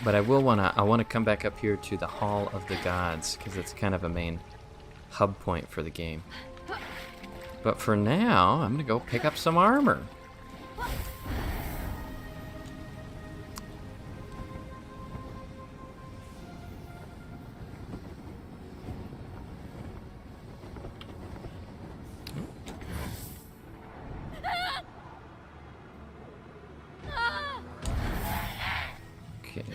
But I want to come back up here to the Hall of the Gods, because it's kind of a main hub point for the game. But for now, I'm going to go pick up some armor. Okay.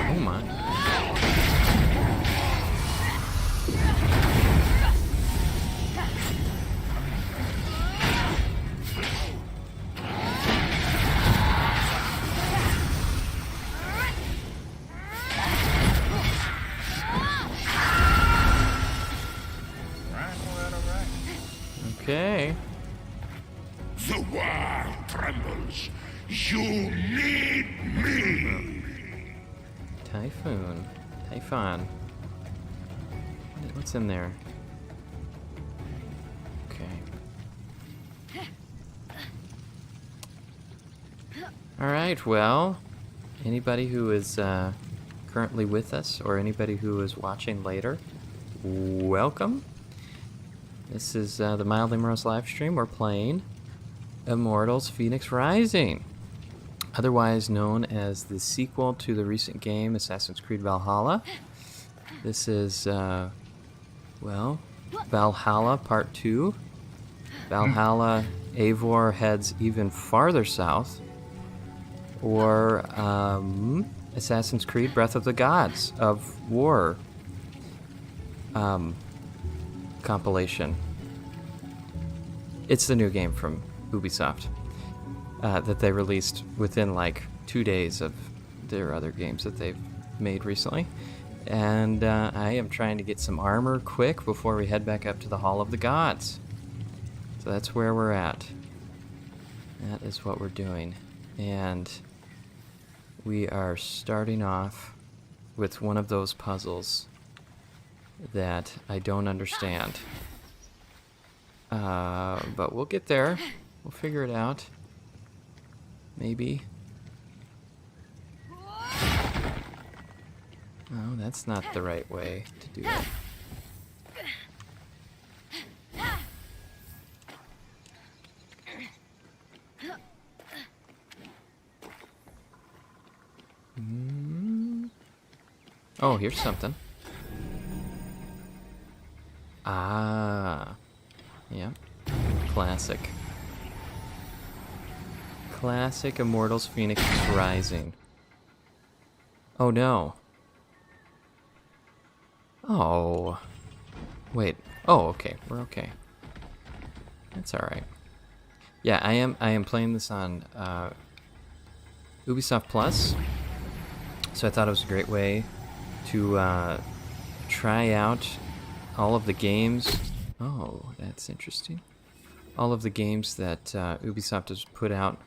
Oh my. Okay. The world trembles. You need me. Typhon. What's in there? Okay. All right. Well, anybody who is currently with us, or anybody who is watching later, welcome. This is the Mildly Morose live stream. We're playing Immortals Fenyx Rising, otherwise known as the sequel to the recent game Assassin's Creed Valhalla. This is, well, Valhalla Part 2. Valhalla, Eivor heads even farther south. Or Assassin's Creed Breath of the Gods of War compilation. It's the new game from Ubisoft that they released within like 2 days of their other games that they've made recently. And I am trying to get some armor quick before we head back up to the Hall of the Gods. So that's where we're at. That is what we're doing. And we are starting off with one of those puzzles that I don't understand. But we'll get there. We'll figure it out. Maybe. No, that's not the right way to do it. Oh, here's something. Ah. Yeah. Classic. Classic Immortals Fenyx Rising. Oh no. Oh. Wait. Oh, okay. We're okay. That's alright. Yeah, I am playing this on Ubisoft Plus. So I thought it was a great way to try out all of the games. Oh, that's interesting. All of the games that Ubisoft has put out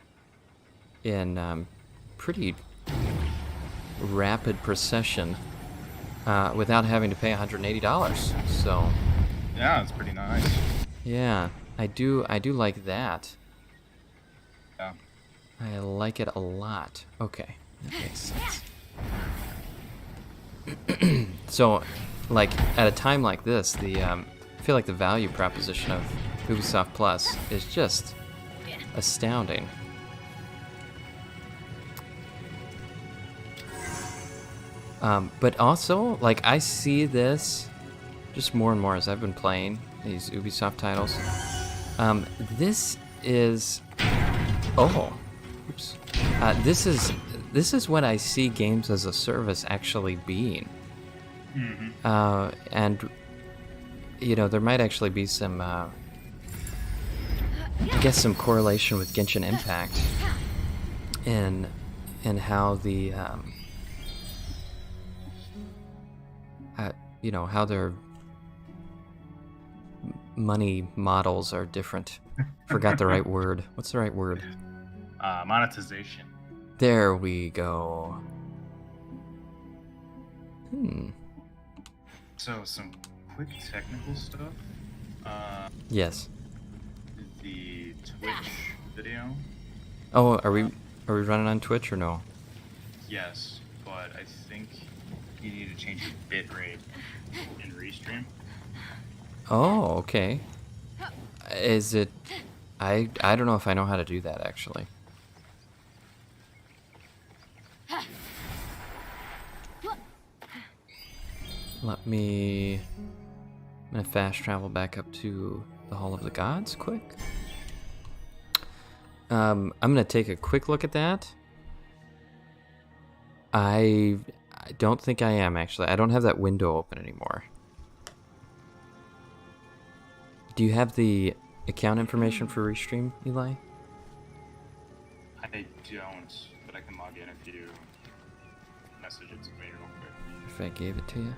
in pretty rapid procession without having to pay $180. So yeah, it's pretty nice. Yeah, I do like that. Yeah. I like it a lot. Okay, that makes sense. So, like, at a time like this, I feel like the value proposition of Ubisoft Plus is just astounding. But also, like, I see this just more and more as I've been playing these Ubisoft titles. This is... Oh. Oops. This is what I see games as a service actually being. Mm-hmm. And, you know, there might actually be some, I guess some correlation with Genshin Impact in how the, you know, how their money models are different. Forgot the right word. What's the right word? Monetization. There we go. So some quick technical stuff. Yes. The Twitch video. Oh, are we running on Twitch or no? Yes, but I think you need to change your bitrate in Restream. Oh, okay. Is it? I don't know if I know how to do that actually. Let me. I'm gonna fast travel back up to the Hall of the Gods, quick. I'm gonna take a quick look at that. I don't think I am actually. I don't have that window open anymore. Do you have the account information for Restream, Eli? I don't, but I can log in if you message it to me real quick. If I gave it to you.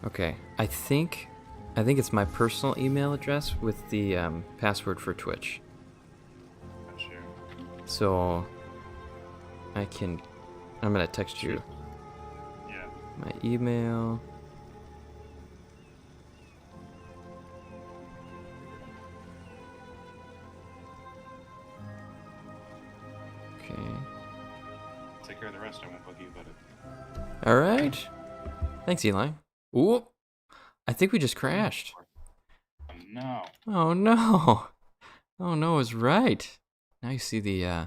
Okay, I think it's my personal email address with the password for Twitch. Not sure. So I'm gonna text you Yeah. my email. Okay. Take care of the rest. I won't bug you about it. All right. Thanks, Eli. Ooh, I think we just crashed. No. Oh no. Oh no, I was right. Now you see the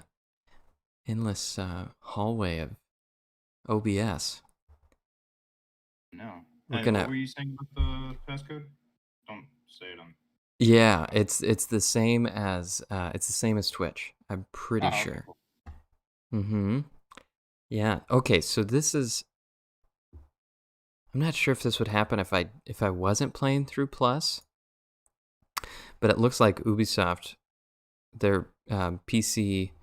endless hallway of OBS. No. We're Hey, gonna. What were you saying about the passcode? Don't say it on. Yeah, it's the same as Twitch. I'm pretty Okay, sure. cool. Mm-hmm. Yeah. Okay. So this is. I'm not sure if this would happen if I wasn't playing through Plus, but it looks like Ubisoft, their PC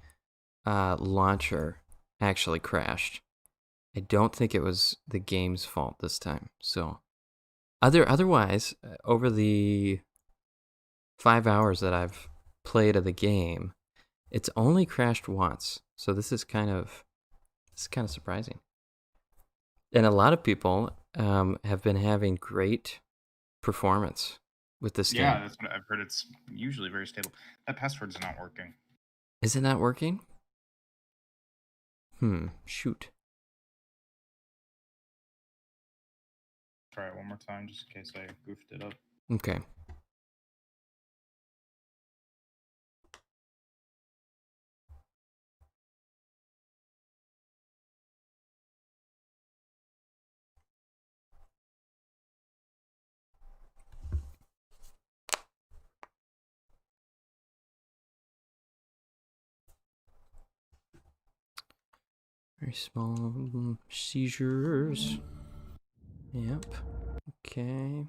launcher actually crashed. I don't think it was the game's fault this time. So, otherwise, over the 5 hours that I've played of the game, it's only crashed once. So this is kind of surprising. And a lot of people have been having great performance with this game. Yeah, that's what I've heard. It's usually very stable. That password's not working. Is it not working? Shoot. Try it one more time just in case I goofed it up. Okay. Very small seizures. Yep. Okay.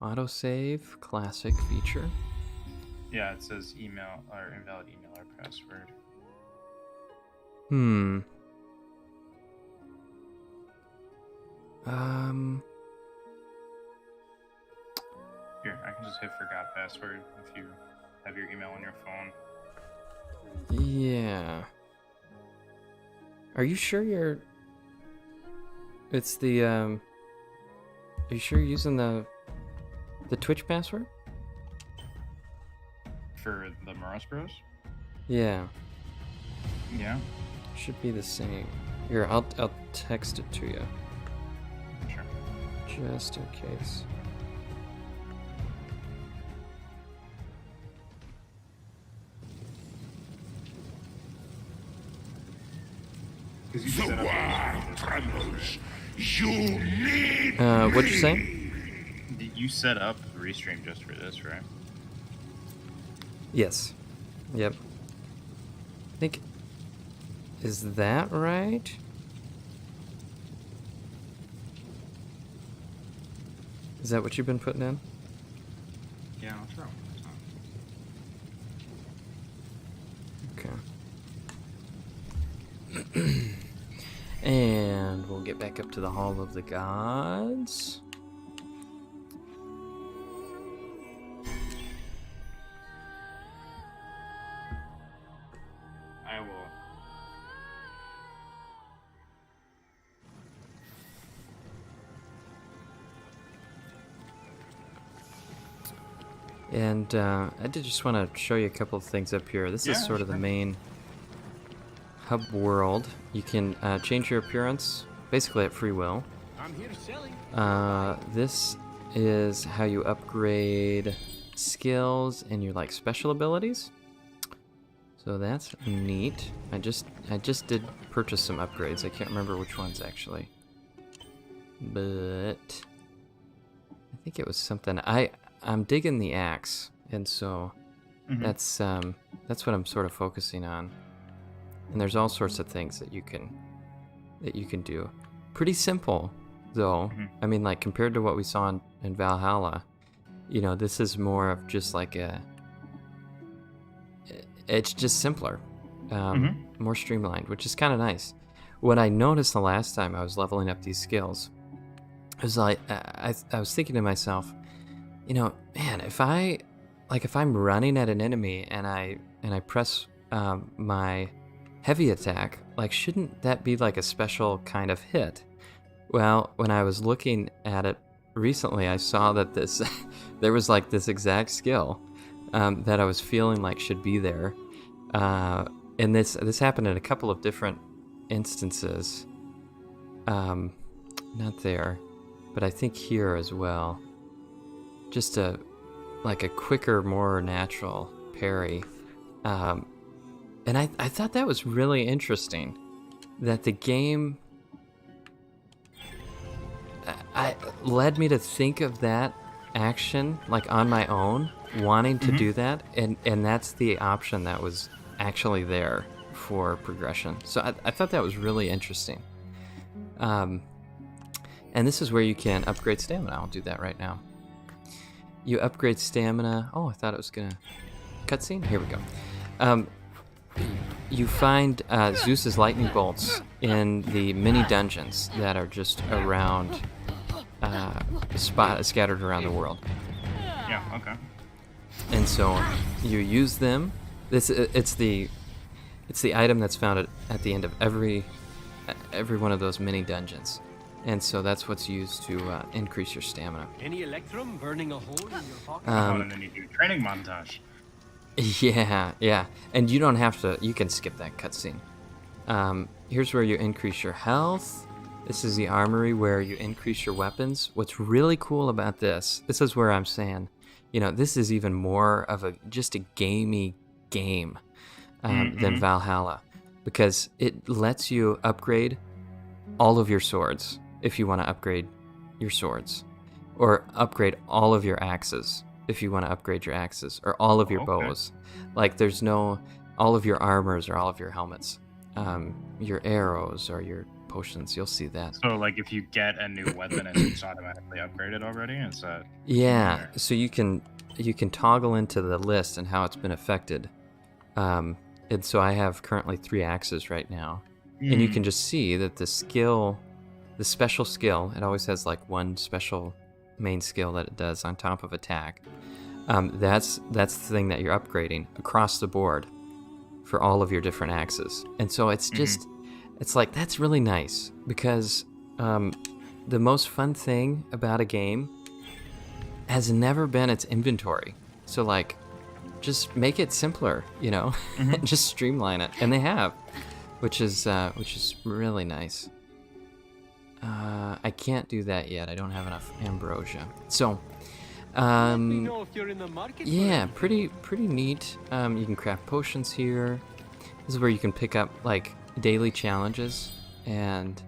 Autosave, classic feature. Yeah, it says email or invalid email or password. Here, I can just hit forgot password if you have your email on your phone. Yeah. Are you sure it's the are you sure you're using the Twitch password? For the Morose Bros? Yeah. Yeah. Should be the same. Here, I'll text it to you. Sure. Just in case. The world trembles. You need What'd you say? You set up Restream just for this, right? Yes. Yep. I think. Is that right? Is that what you've been putting in? Yeah, I'll try one more time. Okay. And we'll get back up to the Hall of the Gods. I will. And I did just want to show you a couple of things up here. This is sort of the main hub world. You can change your appearance basically at free will. I'm here selling. This is how you upgrade skills and your like special abilities. So that's neat. I just did purchase some upgrades. I can't remember which ones actually, but I think it was something. I'm digging the axe, and so that's what I'm sort of focusing on. And there's all sorts of things that you can do. Pretty simple, though. I mean, like compared to what we saw in Valhalla, you know, this is more of just like it's just simpler, more streamlined, which is kind of nice. What I noticed the last time I was leveling up these skills was like I was thinking to myself, you know, man, if I'm running at an enemy and I press my heavy attack, like shouldn't that be like a special kind of hit? Well, when I was looking at it recently, I saw that this there was like this exact skill that I was feeling like should be there, and this happened in a couple of different instances. Not there, but I think here as well. Just a quicker, more natural parry, and I thought that was really interesting. That the game I led me to think of that action like on my own, wanting to do that, and that's the option that was actually there for progression. So I thought that was really interesting. And this is where you can upgrade stamina. I'll do that right now. You upgrade stamina. Oh, I thought it was gonna cutscene. Here we go. You find Zeus's lightning bolts in the mini dungeons that are just around, scattered around the world. Yeah. Okay. And so you use them. It's the item that's found at the end of every one of those mini dungeons. And so that's what's used to increase your stamina. Any electrum burning a hole in your pocket? And then you do training montage. Yeah. And you don't have to, you can skip that cutscene. Here's where you increase your health. This is the armory where you increase your weapons. What's really cool about this is where I'm saying, you know, this is even more of just a gamey game than Valhalla, because it lets you upgrade all of your swords if you want to upgrade your swords, or upgrade all of your axes if you want to upgrade your axes, or all of your bows. Like there's no, all of your armors or all of your helmets, your arrows or your potions, you'll see that. So like if you get a new weapon and it's automatically upgraded already, is that? Yeah, so you can toggle into the list and how it's been affected. And so I have currently 3 axes right now. And you can just see that the special skill, it always has like one special main skill that it does on top of attack. That's the thing that you're upgrading across the board for all of your different axes. And so it's just, it's like, that's really nice, because the most fun thing about a game has never been its inventory. So like, just make it simpler, you know, just streamline it. And they have. Which is really nice. I can't do that yet. I don't have enough ambrosia. So, yeah, pretty neat. You can craft potions here. This is where you can pick up like daily challenges and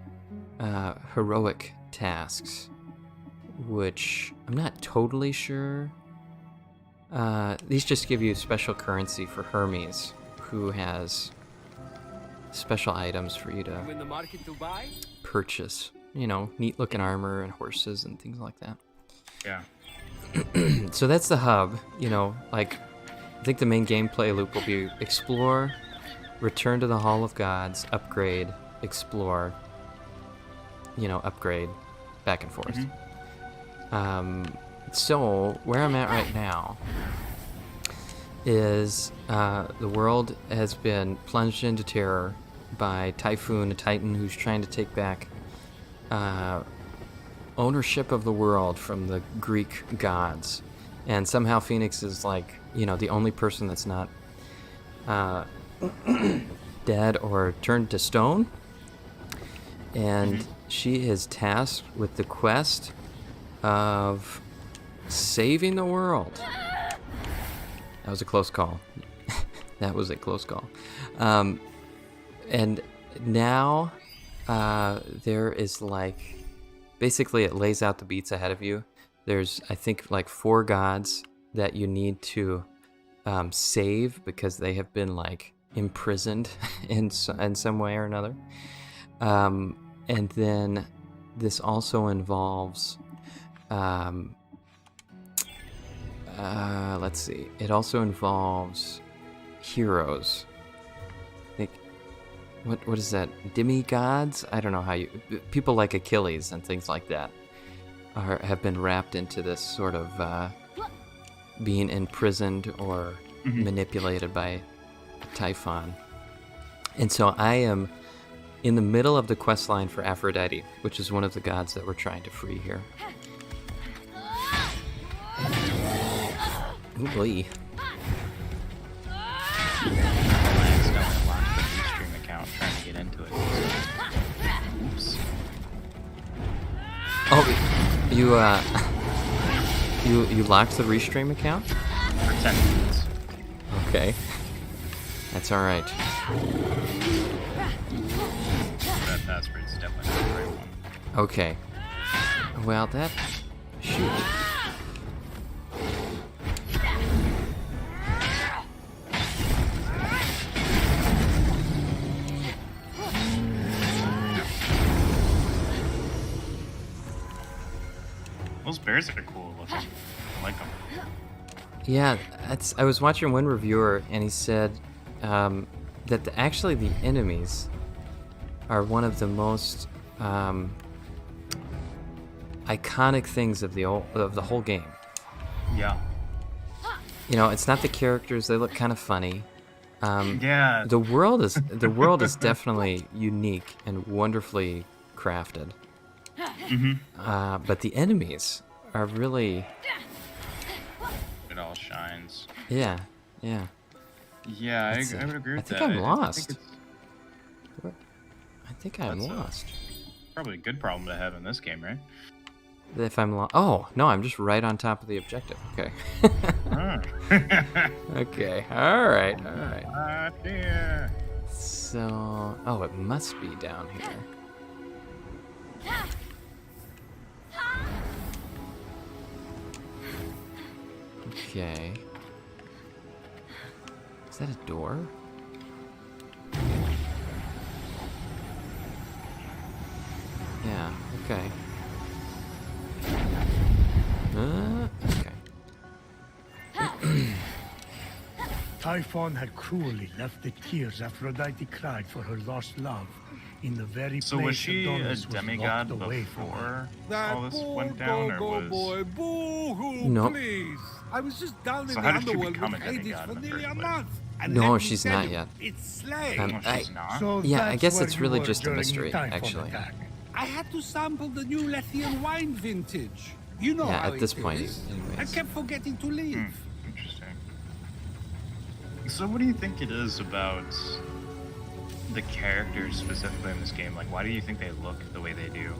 heroic tasks, which I'm not totally sure. These just give you special currency for Hermes, who has special items for you to purchase. You know, neat looking armor and horses and things like that. Yeah. So that's the hub. You know, like, I think the main gameplay loop will be explore, return to the Hall of Gods, upgrade, explore, you know, upgrade, back and forth. So where I'm at right now is the world has been plunged into terror by Typhoon, a titan who's trying to take back ownership of the world from the Greek gods. And somehow Phoenix is like, the only person that's not dead or turned to stone. And she is tasked with the quest of saving the world. That was a close call. That was a close call. And now there is basically it lays out the beats ahead of you. There's, I think, 4 gods that you need to save because they have been imprisoned in some way or another. And then this also involves, let's see, it also involves heroes. What is that? Demigods? I don't know how people like Achilles and things like that have been wrapped into this sort of being imprisoned or manipulated by Typhon. And so I am in the middle of the quest line for Aphrodite, which is one of the gods that we're trying to free here. Ooh, boy. Trying to get into it. Oops. Oh, you locked the Restream account? For 10 minutes. Okay. That's alright. That password's definitely not the right one. Okay. Well, that... Shoot. Those bears are cool looking. I like them. Yeah, I was watching one reviewer, and he said that actually the enemies are one of the most iconic things of the whole game. Yeah. It's not the characters; they look kind of funny. Yeah. The world is definitely unique and wonderfully crafted. But the enemies are really... It all shines. Yeah. Yeah, I would agree with that. I think I'm lost. I I think I'm lost. Probably a good problem to have in this game, right? If I'm lost... Oh, no, I'm just right on top of the objective. Okay. Okay, alright. Yeah. So... Oh, it must be down here. Okay. Is that a door? Yeah, okay. Okay. Typhon had cruelly left the tears Aphrodite cried for her lost love in the very So place was she a Adonis was demigod locked away from her. before all this went down, or was... boy, boo-hoo, Nope. please. I was just down in So the how did she underworld become with a Hades demigod for in the nearly a first place? month. And No, let me she's tell not you, yet. It's slay. Um, No, she's not. So Yeah, I that's guess where it's you really were just a during the mystery, Typhon actually. attack. I had to sample the new Lethian wine vintage. You know Yeah, how at this it point, is. I anyways. kept forgetting to leave. Interesting. So what do you think it is about the characters specifically in this game? Like, why do you think they look the way they do?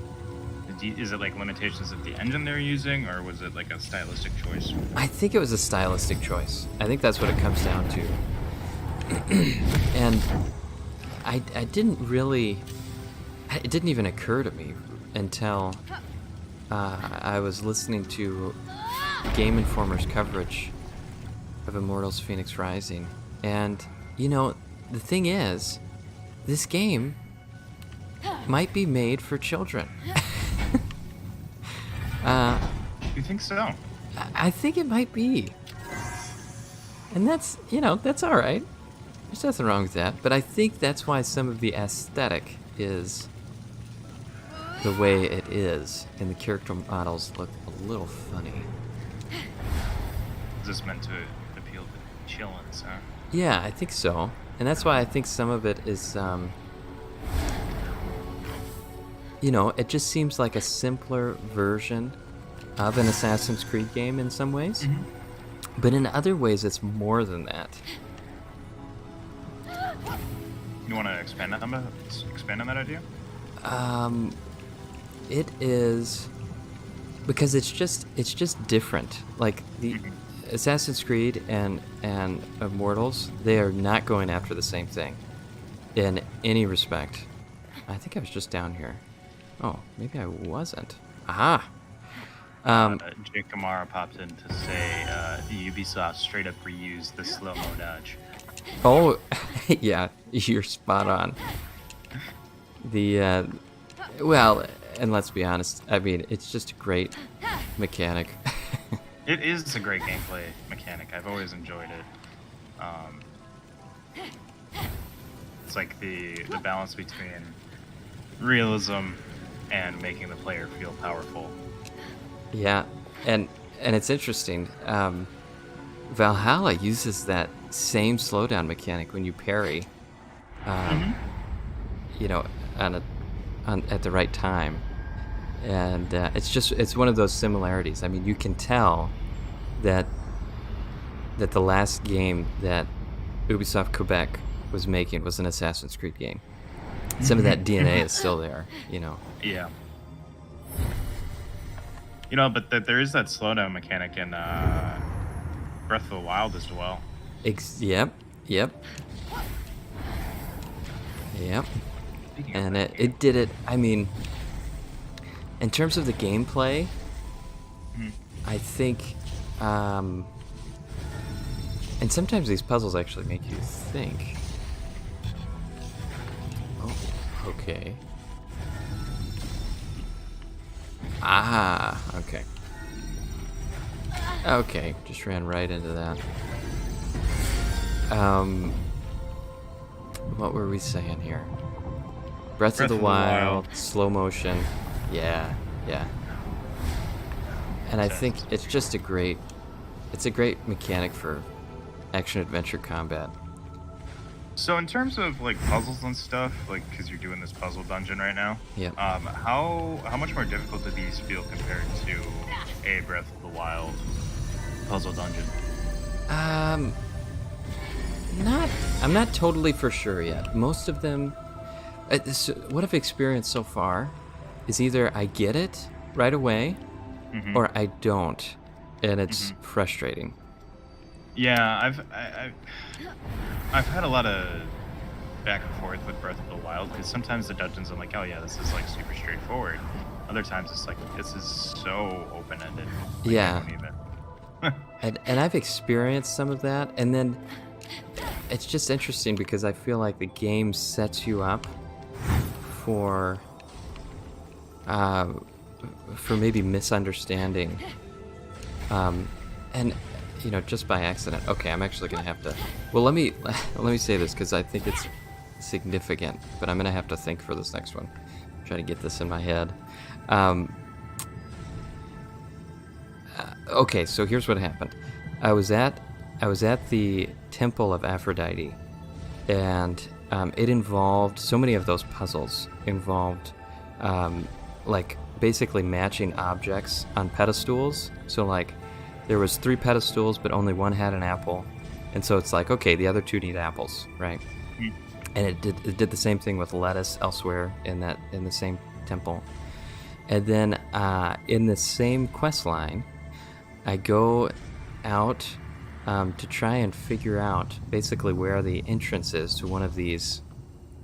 Is it like limitations of the engine they're using, or was it like a stylistic choice? I think it was a stylistic choice. I think that's what it comes down to. And I didn't really... It didn't even occur to me until I was listening to Game Informer's coverage of Immortals Fenyx Rising. And, the thing is, this game might be made for children. You think so? I think it might be. And that's, that's alright. There's nothing wrong with that. But I think that's why some of the aesthetic is the way it is. And the character models look a little funny. Is this meant to appeal to chillins, huh? Yeah, I think so. And that's why I think some of it is, it just seems like a simpler version of an Assassin's Creed game in some ways. Mm-hmm. But in other ways, it's more than that. You want to expand on that idea? It is because it's just different. Like the Assassin's Creed and Immortals, they are not going after the same thing in any respect. I think I was just down here. Oh, maybe I wasn't. Aha. Jake Kamara popped in to say Ubisoft straight up reused the slow-mo dodge. Oh, yeah, you're spot on. Well, and let's be honest, I mean, it's just a great mechanic. It is a great gameplay mechanic. I've always enjoyed it. It's like the balance between realism and making the player feel powerful. Yeah, and it's interesting. Valhalla uses that same slowdown mechanic when you parry, at the right time, and it's one of those similarities. I mean, you can tell that the last game that Ubisoft Quebec was making was an Assassin's Creed game. Some of that DNA is still there, Yeah. But there is that slowdown mechanic in Breath of the Wild as well. Yep. And it did it. I mean, in terms of the gameplay, I think, and sometimes these puzzles actually make you think. Oh, okay. Ah, okay. Okay, just ran right into that. What were we saying here? Breath of the Wild, slow motion. Yeah. And I think it's just a great mechanic for action-adventure combat. So in terms of like puzzles and stuff, like because you're doing this puzzle dungeon right now, Yeah. How much more difficult do these feel compared to a Breath of the Wild puzzle dungeon? I'm not totally for sure yet. Most of them, what I've experienced so far, is either I get it right away, or I don't, and it's frustrating. Yeah, I've had a lot of back and forth with Breath of the Wild because sometimes the dungeons I'm like, oh yeah, this is like super straightforward. Other times it's like this is so open-ended. Like, Yeah. I don't even... And I've experienced some of that, and then it's just interesting because I feel like the game sets you up for maybe misunderstanding, and just by accident. Okay, I'm actually gonna have to. Well, let me say this because I think it's significant, but I'm gonna have to think for this next one. Try to get this in my head. Okay, so here's what happened. I was at the Temple of Aphrodite, and it involved so many of those puzzles involved like basically matching objects on pedestals. So like there was 3 pedestals, but only one had an apple, and so it's like, okay, the other 2 need apples, right? And it did the same thing with lettuce elsewhere in the same temple. And then in the same quest line, I go out to try and figure out basically where the entrance is to one of these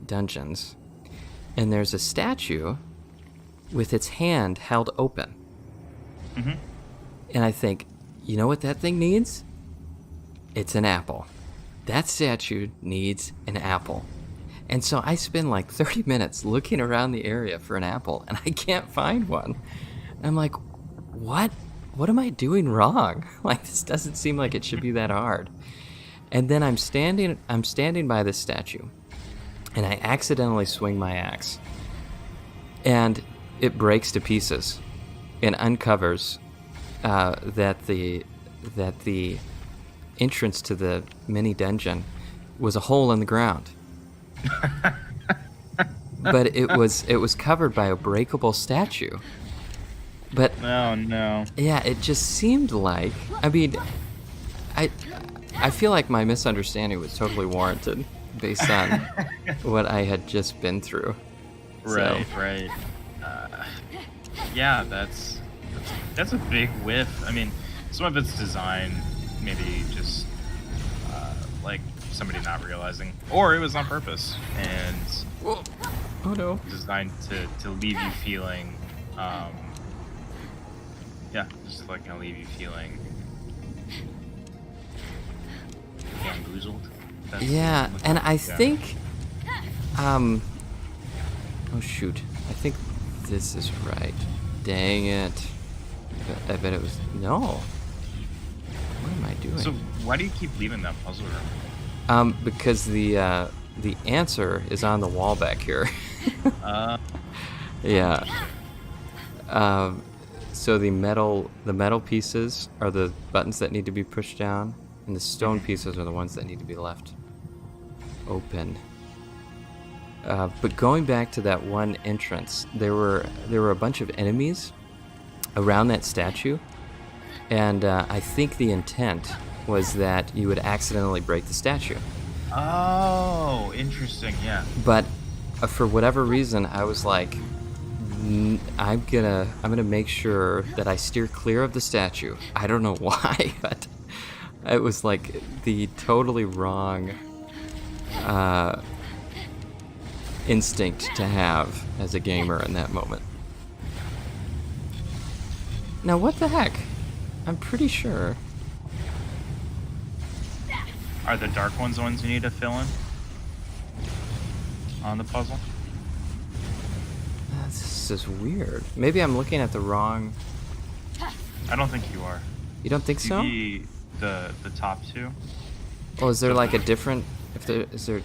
dungeons. And there's a statue with its hand held open. And I think, you know what that thing needs? It's an apple. That statue needs an apple. And so I spend like 30 minutes looking around the area for an apple, and I can't find one. And I'm like, what? What am I doing wrong? Like, this doesn't seem like it should be that hard. And then I'm standing by this statue, and I accidentally swing my axe, and it breaks to pieces and uncovers that the entrance to the mini dungeon was a hole in the ground. But it was covered by a breakable statue. But Oh no. yeah, it just seemed like, I mean, I feel like my misunderstanding was totally warranted based on what I had just been through. Right, So, right. Yeah, that's a big whiff. I mean, some of it's design, maybe just like somebody not realizing, or it was on purpose and oh no. designed to leave you feeling, yeah, just like gonna leave you feeling bamboozled. That's Yeah, what- and I yeah. think, oh shoot, I think this is right. Dang it. I bet it was, no. What am I doing? So why do you keep leaving that puzzle room? Because the answer is on the wall back here. Yeah. So the metal pieces are the buttons that need to be pushed down, and the stone pieces are the ones that need to be left open. But going back to that one entrance, there were a bunch of enemies around that statue, and I think the intent was that you would accidentally break the statue. Oh, interesting. Yeah. But for whatever reason, I was like, I'm gonna make sure that I steer clear of the statue. I don't know why, but it was like the totally wrong instinct to have as a gamer in that moment. Now, what the heck? I'm pretty sure. Are the dark ones the ones you need to fill in on the puzzle? This is weird. Maybe I'm looking at the wrong. I don't think you are. You don't think so? The top two. Oh, is there like a different? If there is there.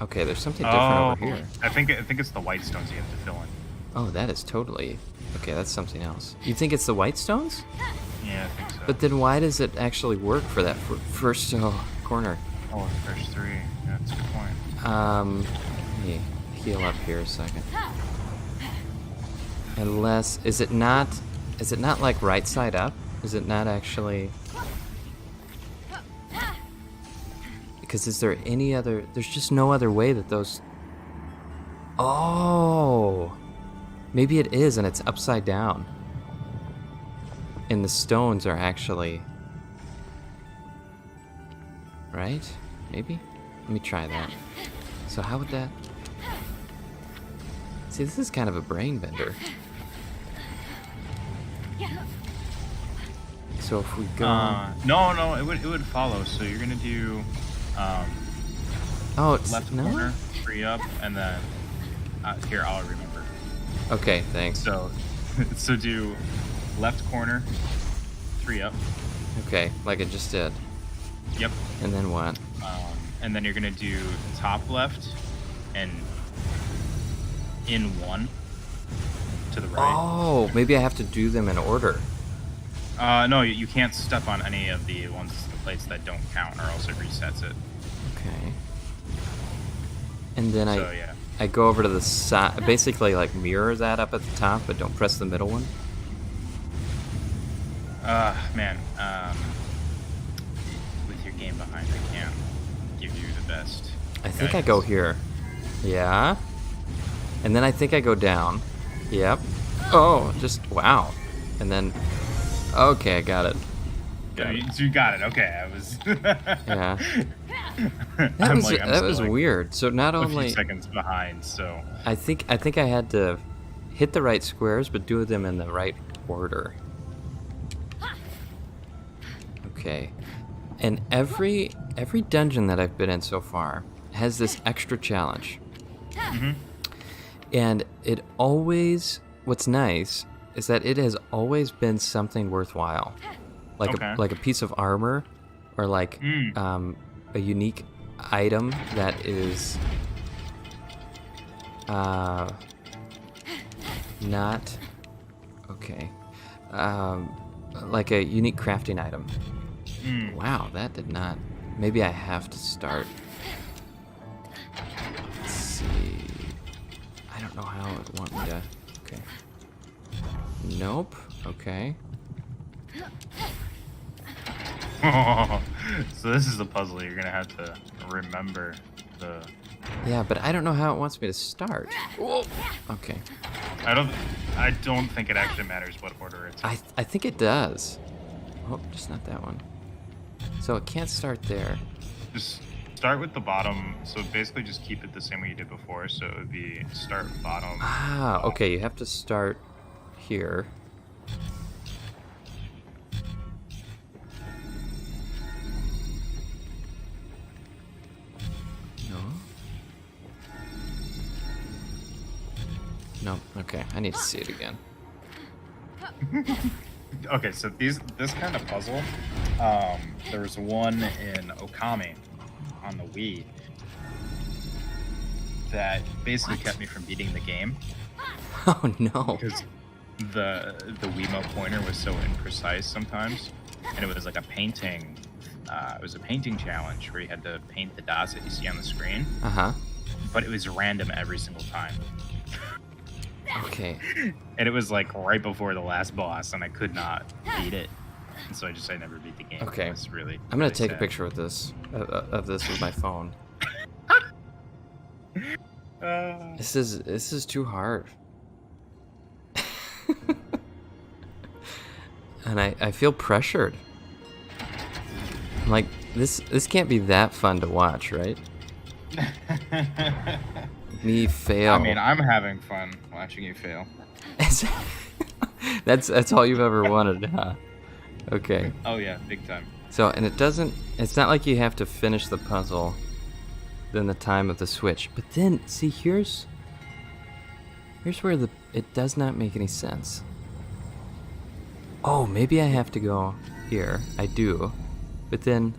Okay, there's something different over here. I think it's the white stones you have to fill in. Oh, that is totally. Okay, that's something else. You think it's the white stones? Yeah, I think so. But then why does it actually work for that first corner? Oh, there's three. Yeah, that's a good point. Let me heal up here a second. Unless, is it not like right side up? Is it not actually? Because is there any other, there's just no other way that those, oh, maybe it is and it's upside down. And the stones are actually, right? Maybe? Let me try that. So how would that, see, this is kind of a brain bender. So if we go, no, it would follow. So you're gonna do oh, it's left no? corner, 3 up, and then here I'll remember. Okay, thanks. So do left corner, 3 up. Okay, like it just did. Yep. And then what? And then you're gonna do top left and in 1 to the right. Oh, maybe I have to do them in order. No, you can't step on any of the plates that don't count, or else it resets it. Okay. And then So yeah. I go over to the side, basically like mirror that up at the top, but don't press the middle one. Man, with your game behind, I can't give you the best. I think I go here. Yeah. And then I think I go down. Oh, just wow. And then, okay, I got it. So you got it. Okay, I was. Yeah. I'm That was still, like, weird. So not a few only seconds behind. So I think I had to hit the right squares, but do them in the right order. Okay. And every dungeon that I've been in so far has this extra challenge. And it always, what's nice is that it has always been something worthwhile. Like Okay. like a piece of armor, or like a unique item that is not okay. Like a unique crafting item. Wow, that did not. Maybe I have to start. Let's see. I don't know how it would want me to. Okay. Nope. Okay. So this is the puzzle. You're gonna have to remember the. Yeah, but I don't know how it wants me to start. Whoa. Okay. I don't think it actually matters what order it's in. I think it does. Oh, just not that one. So it can't start there. Just start with the bottom. So basically, just keep it the same way you did before. So it would be start bottom. Ah, okay. You have to start here. No. No. Okay. I need to see it again. Okay, so this kind of puzzle, there was one in Okami on the Wii that basically kept me from beating the game Oh no. because the Wiimote pointer was so imprecise sometimes, and it was like a painting. It was a painting challenge where you had to paint the dots that you see on the screen, Uh-huh. but it was random every single time. Okay. And it was like right before the last boss, and I could not beat it. And so I never beat the game. Okay. It was really. I'm gonna really take a sad. picture of this with my phone. This is too hard. And I feel pressured. I'm like, this can't be that fun to watch, right? Me fail. I mean, I'm having fun watching you fail. That's all you've ever wanted, huh? Okay. Oh yeah, big time. So, and it's not like you have to finish the puzzle then the time of the switch. But then, see, here's where it does not make any sense. Oh, maybe I have to go here. I do. But then,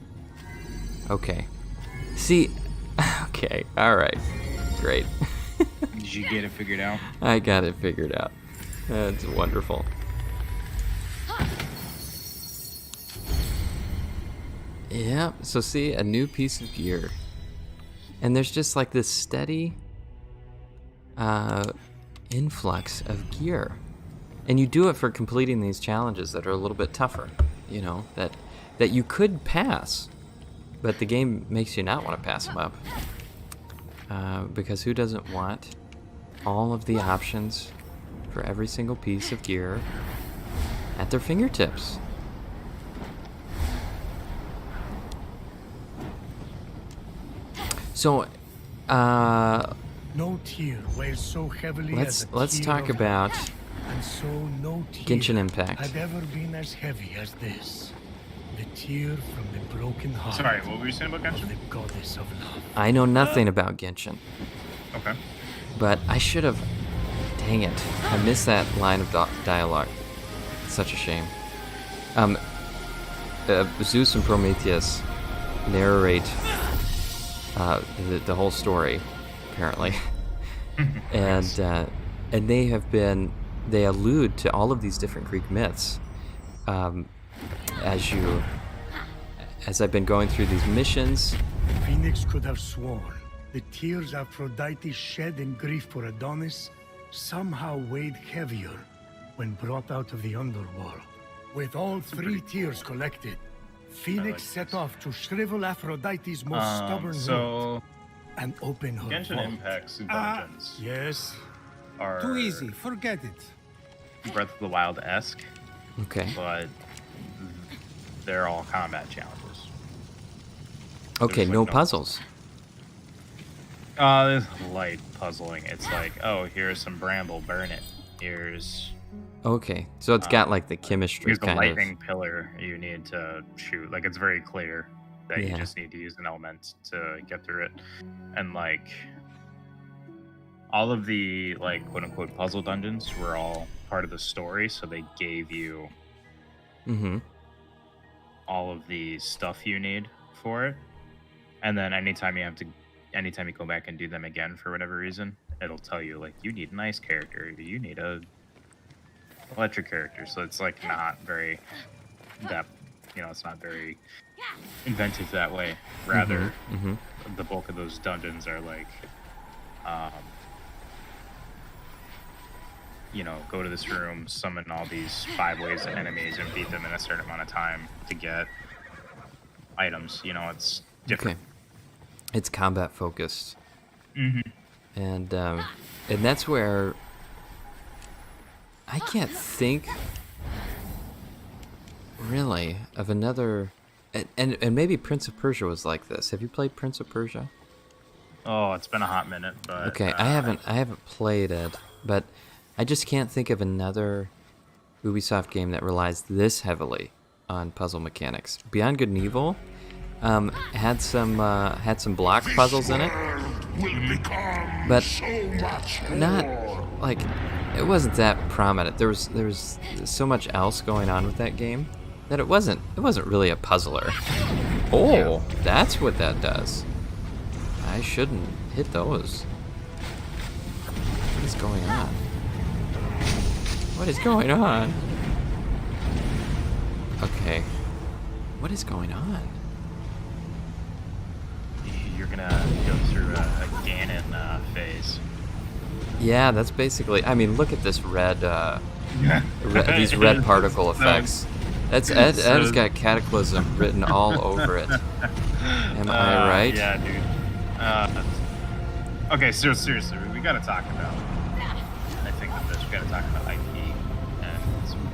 okay. See, okay, alright. Great. Did you get it figured out? I got it figured out. That's wonderful. Yeah, so see, a new piece of gear. And there's just like this steady influx of gear. And you do it for completing these challenges that are a little bit tougher, you know, that you could pass, but the game makes you not want to pass them up. Because who doesn't want all of the options for every single piece of gear at their fingertips? So, No tear weighs so heavily as a let's tear talk of about love, and so no tear Genshin Impact. had ever been as heavy as this. The tear from the broken heart Sorry, what were you saying about of Genshin? the goddess of love. I know nothing about Genshin, Okay. but I should have. Dang it! I missed that line of dialogue. Such a shame. Zeus and Prometheus narrate the whole story, apparently, and they allude to all of these different Greek myths. As I've been going through these missions. Phoenix could have sworn the tears Aphrodite shed in grief for Adonis somehow weighed heavier when brought out of the underworld. With all three tears collected, Phoenix set off to shrivel Aphrodite's most stubborn heart So and open her Genshin vault. Impact's dungeons Yes, are Too easy. Forget it. Breath of the Wild-esque, Okay. but they're all combat challenges. Okay. There's, No like, puzzles. There's light puzzling. It's like, oh, here's some bramble, burn it. Here's Okay. So it's got like the chemistry here's the kind lightning pillar you need to shoot. Like, it's very clear that you Yeah. just need to use an element to get through it. And like all of the like quote unquote puzzle dungeons were all part of the story, so they gave you Mm-hmm. all of the stuff you need for it. And then anytime you go back and do them again for whatever reason, it'll tell you like you need an ice character, you need a electric character. So it's like not very depth you know, it's not very inventive that way. Rather, the bulk of those dungeons are like, you know, go to this room, summon all these 5 waves of enemies, and beat them in a certain amount of time to get items. You know, it's different. Okay. It's combat focused. And that's where I can't think really of another, and maybe Prince of Persia was like this. Have you played Prince of Persia? Oh, it's been a hot minute, but Okay, I haven't played it, but I just can't think of another Ubisoft game that relies this heavily on puzzle mechanics. Beyond Good and Evil had some block puzzles in it, but not like it wasn't that prominent. There was so much else going on with that game that it wasn't really a puzzler. Oh, that's what that does. I shouldn't hit those. What is going on? What is going on? Okay. What is going on? you're gonna go through a Ganon phase. Yeah, that's basically. I mean, look at this red. These red particle effects. That has got Cataclysm written all over it. Am I right? Yeah, dude. Okay, so seriously, we gotta talk about. I think that we gotta talk about IP and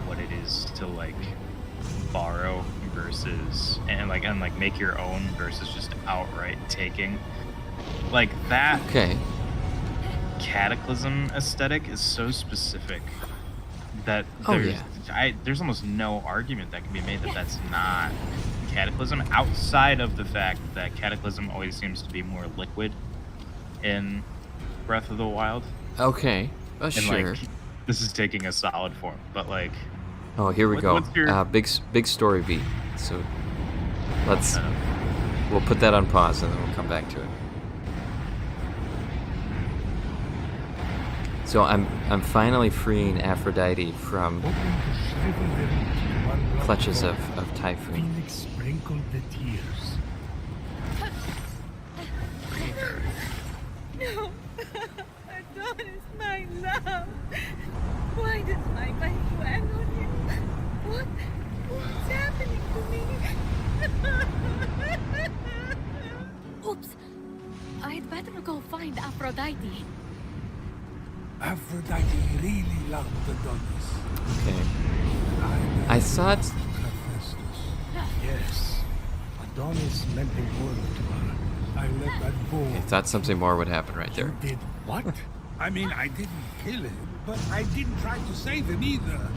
what it is to like borrow versus and make your own versus just outright taking. Like that. Okay. Cataclysm aesthetic is so specific that there's almost no argument that can be made that that's not Cataclysm, outside of the fact that Cataclysm always seems to be more liquid in Breath of the Wild. Okay. And Sure. like, this is taking a solid form, but like. Oh, here we go. What's your... big story beat. So we'll put that on pause and then we'll come back to it. So I'm finally freeing Aphrodite from clutches of Typhoon. Phoenix sprinkled the tears. No, Adonis, my love. Why does my mind dwell on you? What's happening to me? Oops. I'd better go find Aphrodite. Aphrodite really loved Adonis. Okay. I thought. Hephaistos. Yes. Adonis meant the world to her. I let that go. I thought something more would happen right there. You did what? I mean, I didn't kill him, but I didn't try to save him either.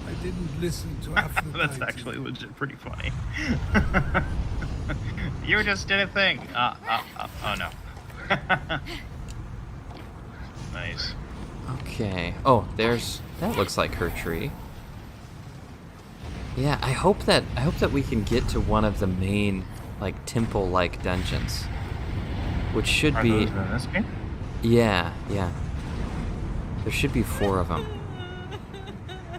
I didn't listen to Aphrodite. That's actually legit pretty funny. You just did a thing. Oh no. Nice. Okay. Oh, that looks like her tree. Yeah, I hope that we can get to one of the main like temple-like dungeons, which should Are be. those in this game? Yeah. There should be 4 of them,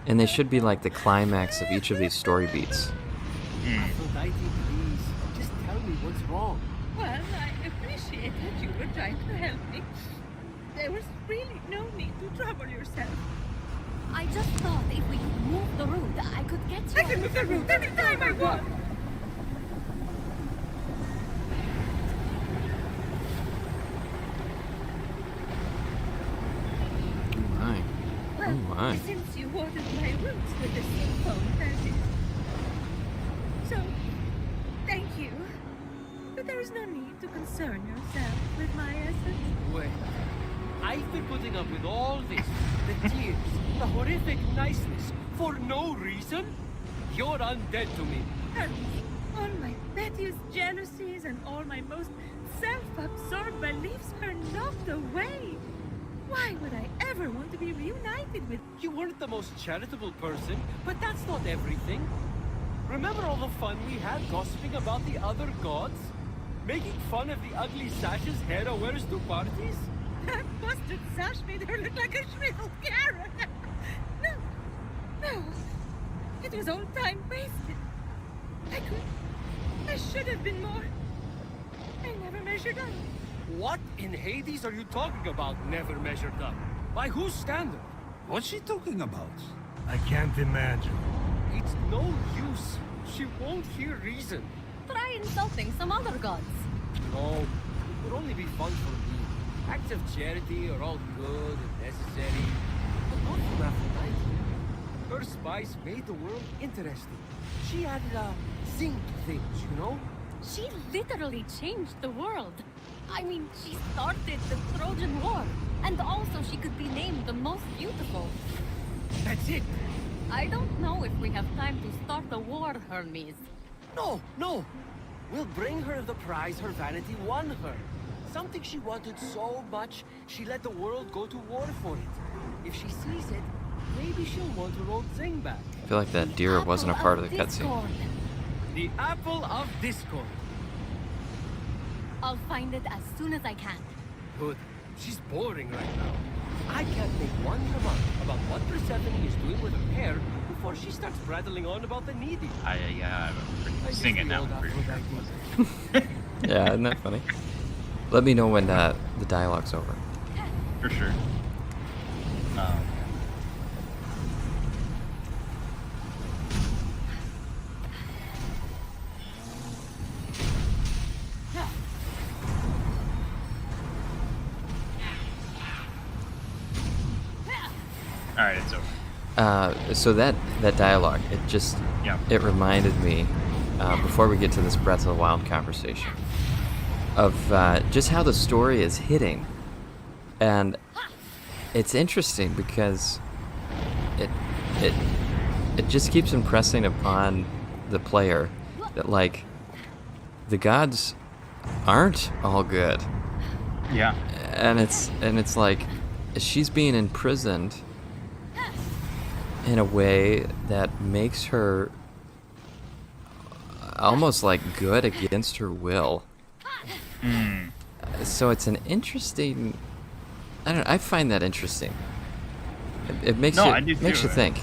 and they should be like the climax of each of these story beats. Aphrodite, please, just tell me what's wrong. Well, I appreciate that you were trying to help me. There was really no need to trouble yourself. I just thought if we could move the route, I could get you. I can move the route anytime I want. Oh my. Since you watered my roots with the foam, that is. So, thank you. But there is no need to concern yourself with my essence. Wait. I've been putting up with all this, the tears, the horrific niceness, for no reason? You're undead to me. And all my pettiest jealousies and all my most self-absorbed beliefs are knocked away. Why would I ever want to be reunited with You weren't the most charitable person, but that's not everything. Remember all the fun we had gossiping about the other gods? Making fun of the ugly sashes Hera wears to parties? that busted sash made her look like a shriveled carrot? No. It was all time wasted. I should have been more. I never measured up. What in Hades are you talking about, never measured up? By whose standard? What's she talking about? I can't imagine. It's no use. She won't hear reason. Try insulting some other gods. No, it would only be fun for me. Acts of charity are all good and necessary, but not for Aphrodite. Her spice made the world interesting. She added a zing to things, you know? She literally changed the world. I mean, she started the Trojan War. And also she could be named the most beautiful. That's it. I don't know if we have time to start a war, Hermes. No, no. We'll bring her the prize her vanity won her. Something she wanted so much, she let the world go to war for it. If she sees it, maybe she'll want her old zing back. I feel like that deer wasn't a part of the cutscene. Discord. The apple of discord. I'll find it as soon as I can. Good. She's boring right now. I can't make one remark about what Persephone is doing with her hair before she starts prattling on about the needy. Sing it now. I'm pretty sure it wasn't. Yeah, isn't that funny? Let me know when the dialogue's over. For sure. All right, it's over. So that dialogue, it reminded me, before we get to this Breath of the Wild conversation, of just how the story is hitting. And it's interesting because it just keeps impressing upon the player that, like, the gods aren't all good. Yeah. And it's like she's being imprisoned in a way that makes her almost like good against her will. So it's an interesting. I find that interesting. It makes you think.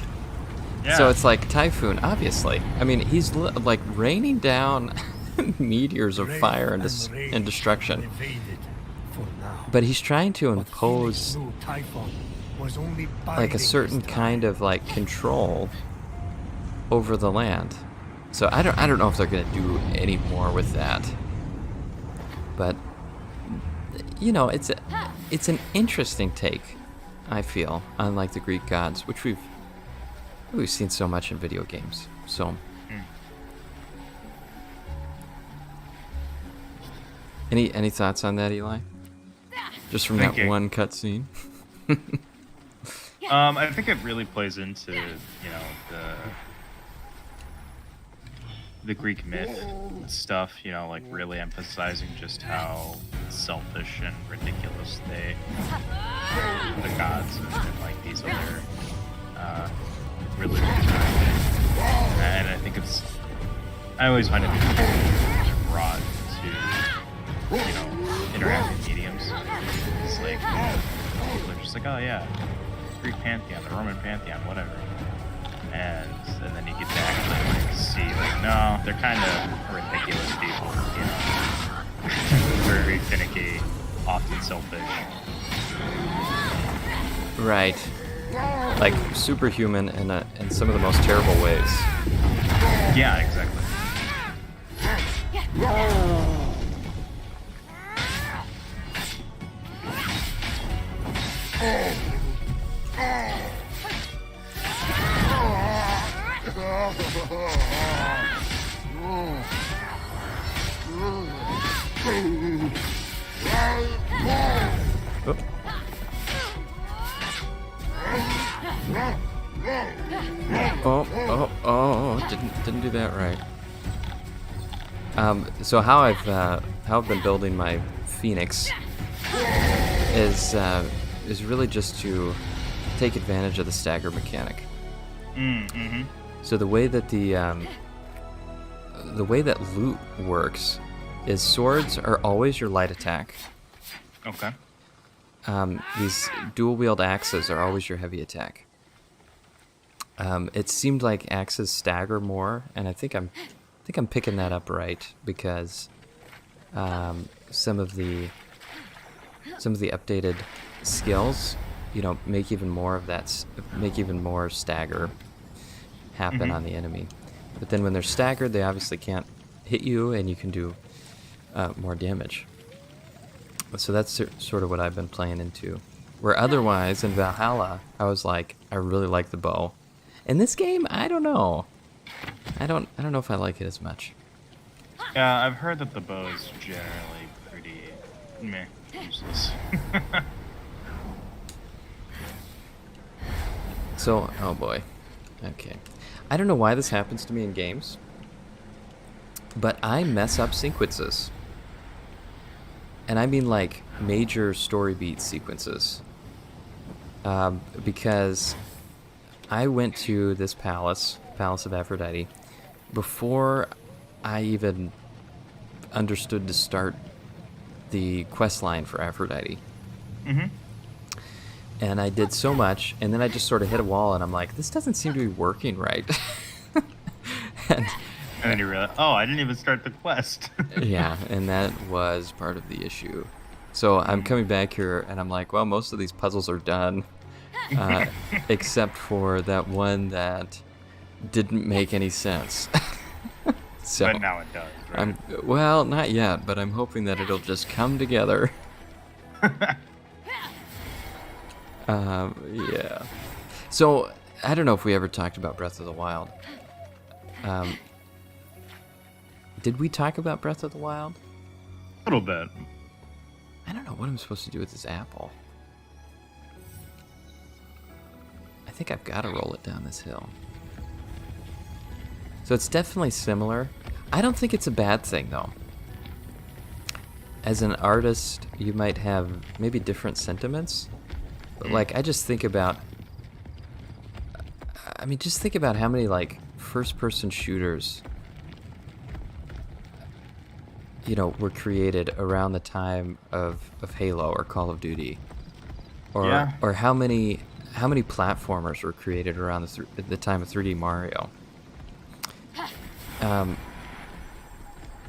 Yeah. So it's like Typhoon, obviously. I mean, he's like raining down meteors of fire and destruction. But he's trying to impose like a certain kind of like control over the land. So I don't know if they're gonna do any more with that. But you know, it's an interesting take, I feel, on like the Greek gods, which we've seen so much in video games. So any thoughts on that, Eli? Just from that one cutscene? I think it really plays into, the Greek myth stuff, like really emphasizing just how selfish and ridiculous the gods and like these other religions are. And I think I always find it brought to, interactive mediums. It's like, people are just like, oh yeah, Greek pantheon, the Roman pantheon, whatever. And then you get back and like see like, no, they're kind of ridiculous people, very finicky, often selfish. Right. Like superhuman in some of the most terrible ways. Yeah, exactly. Oh, didn't do that right. So how I've been building my Phoenix is really just to take advantage of the stagger mechanic. Mm-hmm. So the way that the way that loot works is swords are always your light attack. Okay. These dual-wield axes are always your heavy attack. It seemed like axes stagger more, and I think I'm think I'm picking that up right, because some of the updated skills, make even more of that, make even more stagger happen on the enemy. But then when they're staggered, they obviously can't hit you, and you can do more damage. So that's sort of what I've been playing into. Where otherwise in Valhalla, I was like, I really like the bow. In this game, I don't know. I don't know if I like it as much. Yeah, I've heard that the bow is generally pretty meh, useless. So, oh boy. Okay. I don't know why this happens to me in games, but I mess up sequences. And I mean like major story beat sequences. Because I went to this Palace of Aphrodite, before I even understood to start the quest line for Aphrodite. And I did so much, and then I just sort of hit a wall, and I'm like, this doesn't seem to be working right. And then you realize, oh, I didn't even start the quest. Yeah, and that was part of the issue. So I'm coming back here, and I'm like, well, most of these puzzles are done, except for that one that didn't make any sense. So, but now it does, right? Well, not yet, but I'm hoping that it'll just come together. Yeah. So, I don't know if we ever talked about Breath of the Wild. Did we talk about Breath of the Wild? A little bit. I don't know what I'm supposed to do with this apple. I think I've got to roll it down this hill. So it's definitely similar. I don't think it's a bad thing, though. As an artist, you might have maybe different sentiments. But, like, I just think about... I mean, just think about how many, like, first-person shooters, were created around the time of Halo or Call of Duty. Or how many platformers were created around the time of 3D Mario.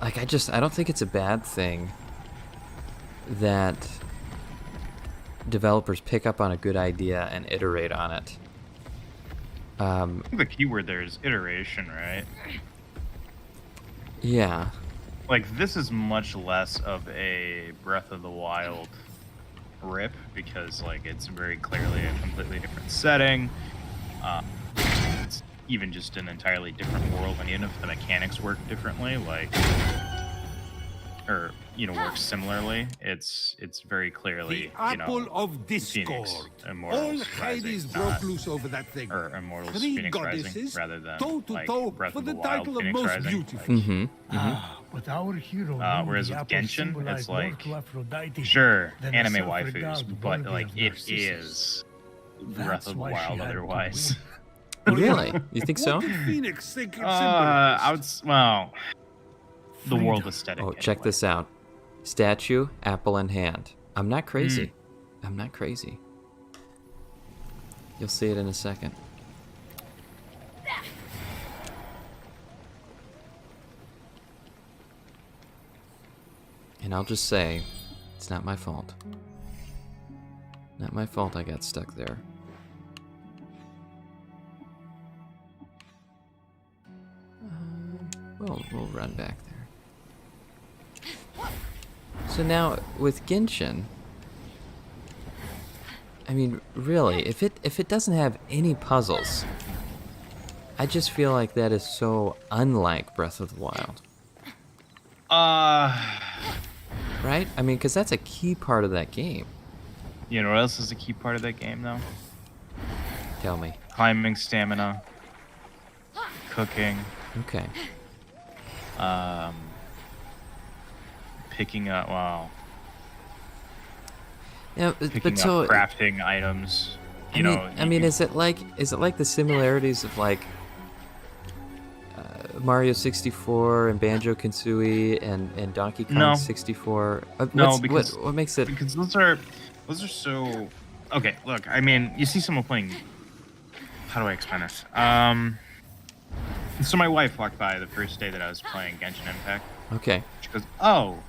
Like, I don't think it's a bad thing that developers pick up on a good idea and iterate on it. I think the key word there is iteration, right? Yeah. Like, this is much less of a Breath of the Wild rip, because, like, it's very clearly a completely different setting. It's even just an entirely different world, and even if the mechanics work differently, work similarly, it's very clearly, The apple of discord. Phoenix, All Immortals Hades Rising, broke loose over that thing. or Immortals Three Phoenix Rising, goddesses, rather than toe to like toe Breath for of the the Wild title of Phoenix most Rising. beautiful. Like, But our hero whereas the with apple Genshin, it's symbolized more like, to Aphrodite sure, than a anime self-regard waifus, but worthy like of it Narcissus. is That's Breath of the why she Wild had to otherwise. Really? You think so? What did Phoenix think it I would, symbolized? well, the world Freedom. aesthetic. Oh, check this out. Statue, apple in hand. I'm not crazy. I'm not crazy. You'll see it in a second. And I'll just say, it's not my fault. Not my fault I got stuck there. We'll run back there. So now, with Genshin, I mean, really, if it doesn't have any puzzles, I just feel like that is so unlike Breath of the Wild. Right? I mean, because that's a key part of that game. You know what else is a key part of that game, though? Tell me. Climbing stamina, cooking, Okay. picking up, Yeah, picking but up so crafting items. I mean, is it like the similarities of like Mario 64 and Banjo-Kazooie and Donkey Kong No. 64? No, because what makes it? because those are so. Okay, look, I mean, you see someone playing. How do I explain this? So my wife walked by the first day that I was playing Genshin Impact. Okay. She goes, "Oh,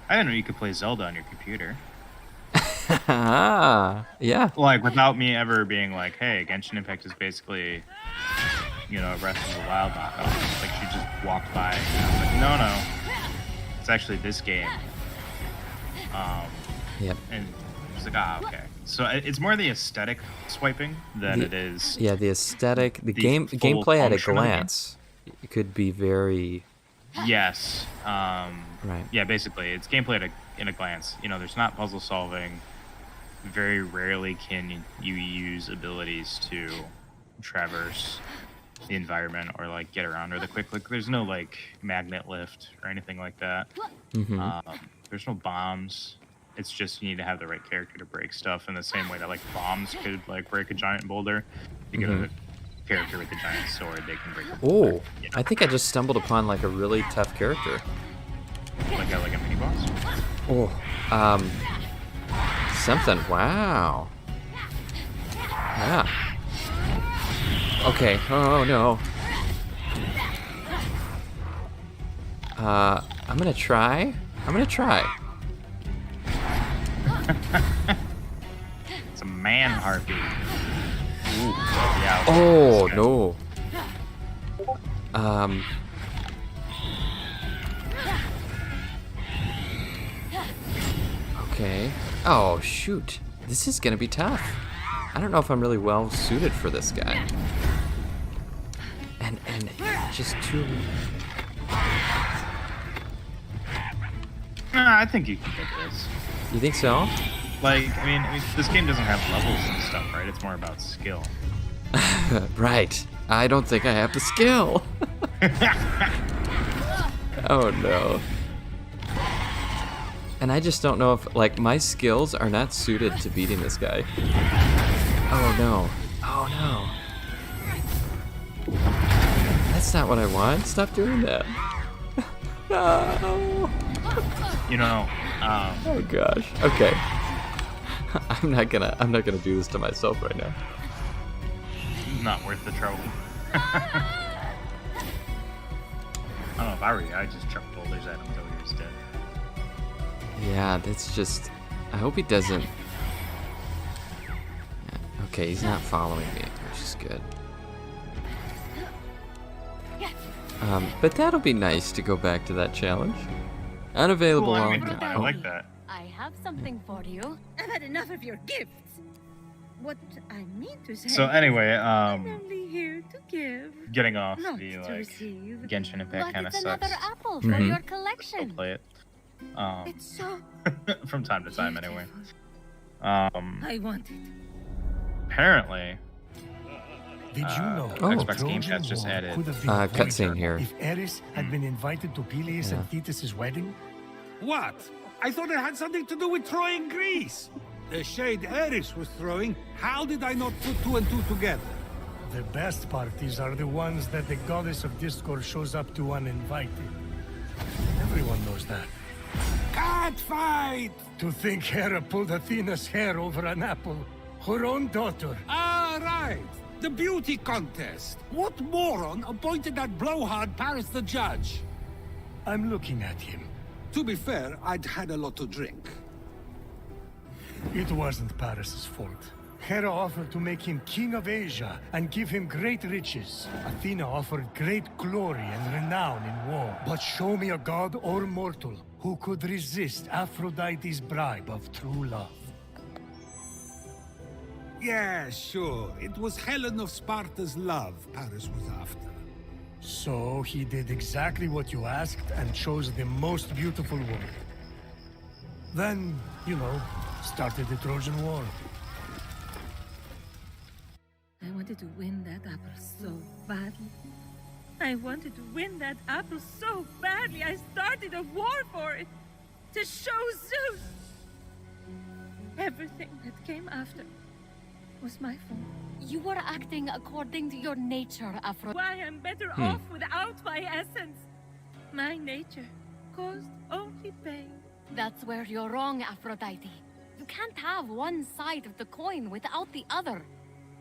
I didn't know you could play Zelda on your computer." Yeah. Like, without me ever being like, "Hey, Genshin Impact is basically, you know, Breath of the Wild knockoff." Like, she just walked by and I was like, no, it's actually this game. Yep. And she's like, okay. So it's more the aesthetic swiping than it is. Yeah, the aesthetic, the full gameplay at a function of the game. glance could be very Yes. right. Yeah, basically, it's gameplay in a glance. You know, there's not puzzle solving. Very rarely can you use abilities to traverse the environment or like get around really quick. Like, there's no like magnet lift or anything like that. There's no bombs. It's just you need to have the right character to break stuff in the same way that like bombs could like break a giant boulder. You get a character with a giant sword, they can break a boulder. Oh, I think I just stumbled upon like a really tough character. Like a mini boss. Oh, something. Wow. Yeah. Okay. Oh no. I'm gonna try. It's a man harpy. Ooh. Yeah. Oh no. Okay. Oh shoot. This is gonna be tough. I don't know if I'm really well suited for this guy. And just too. I think you can get this. You think so? Like, I mean, this game doesn't have levels and stuff, right? It's more about skill. Right. I don't think I have the skill. Oh no. And I just don't know if, like, my skills are not suited to beating this guy. Oh no. Oh no. That's not what I want. Stop doing that. No. You know, Oh gosh. Okay. I'm not gonna do this to myself right now. not worth the trouble. I don't know if I were you, I'd just chuck boulders at him until he was dead. Yeah, that's just. I hope he doesn't. Yeah, okay, he's not following me, which is good. But that'll be nice to go back to that challenge. Unavailable. Cool, I on- mean, I like that. I have something for you. I've had enough of your gifts. What I mean to say. So anyway, I'm only here to give, getting off not the to like receive. Genshin Impact But kind of it's sucks. another apple for Mhm. your Still collection. play it. It's so From time to time, anyway. I want it. Apparently, Did you know Oh. the Xbox Game Trojan Pass just War added could have been cutscene avoided here. if Eris had been invited to Peleus Yeah. and Thetis' wedding? What? I thought it had something to do with Troy and Greece. The shade Eris was throwing, how did I not put two and two together? The best parties are the ones that the goddess of discord shows up to uninvited. Everyone knows that. Cat fight! To think Hera pulled Athena's hair over an apple, her own daughter. Ah, right. The beauty contest. What moron appointed that blowhard Paris the judge? I'm looking at him. To be fair, I'd had a lot to drink. It wasn't Paris's fault. Hera offered to make him king of Asia and give him great riches. Athena offered great glory and renown in war. But show me a god or mortal who could resist Aphrodite's bribe of true love. Yeah, sure. It was Helen of Sparta's love Paris was after. So he did exactly what you asked and chose the most beautiful woman. Then, started the Trojan War. I wanted to win that apple so badly. I wanted to win that apple so badly. I started a war for it. To show Zeus. Everything that came after was my fault. You were acting according to your nature, Aphrodite. Why I'm better off without my essence. My nature caused only pain. That's where you're wrong, Aphrodite. You can't have one side of the coin without the other.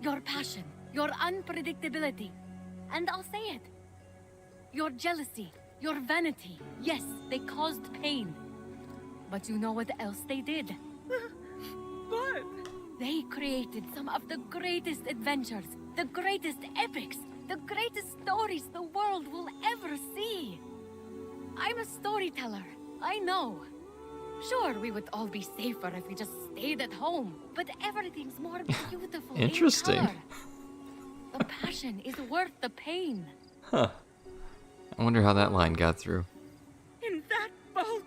Your passion, your unpredictability, and I'll say it. Your jealousy, your vanity, yes, they caused pain. But you know what else they did? What? They created some of the greatest adventures, the greatest epics, the greatest stories the world will ever see. I'm a storyteller, I know. Sure, we would all be safer if we just stayed at home, but everything's more beautiful. Interesting. In color. The passion is worth the pain. Huh. I wonder how that line got through. In that boat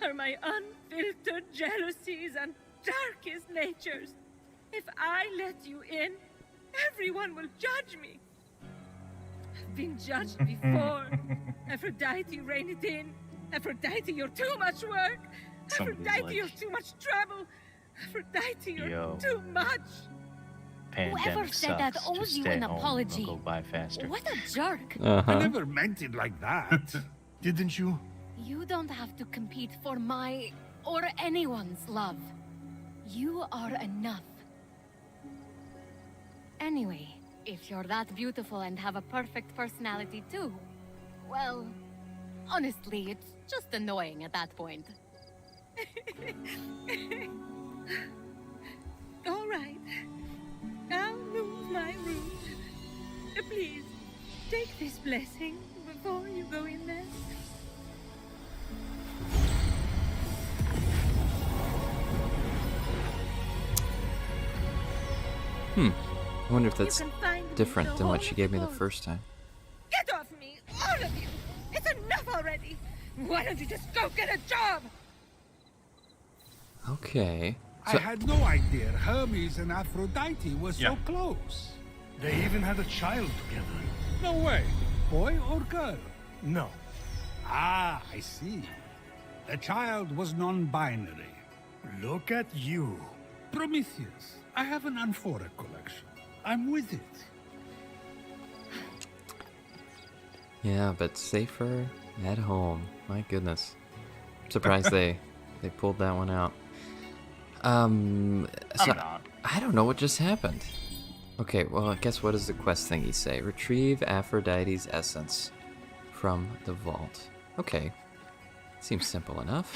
are my unfiltered jealousies and darkest natures. If I let you in, everyone will judge me. I've been judged before. Aphrodite, rein it in. Aphrodite, you're too much work. Somebody's Aphrodite, like, you're too much trouble. Aphrodite, you're Yo. too much. Whoever Pandemic said that sucks. owes Just you stay an home. apology. It'll go by faster. What a jerk. I Uh-huh. never meant it like that. Didn't you? You don't have to compete for my or anyone's love. You are enough. Anyway, if you're that beautiful and have a perfect personality too, well, honestly, it's just annoying at that point. All right. I'll move my room. Please, take this blessing before you go in there. I wonder if that's You can find me different so than what all she gave me the alone. first time. Get off me, all of you! It's enough already! Why don't you just go get a job? Okay. I So, had no idea Hermes and Aphrodite were so Yeah. close. They even had a child together. No way. Boy or girl? No. Ah, I see. The child was non-binary. Look at you. Prometheus, I have an amphora collection. I'm with it. yeah, but safer at home. My goodness. I'm surprised they pulled that one out. So I'm not. I don't know what just happened. Okay, well, I guess what does the quest thingy say? Retrieve Aphrodite's essence from the vault. Okay. Seems simple enough.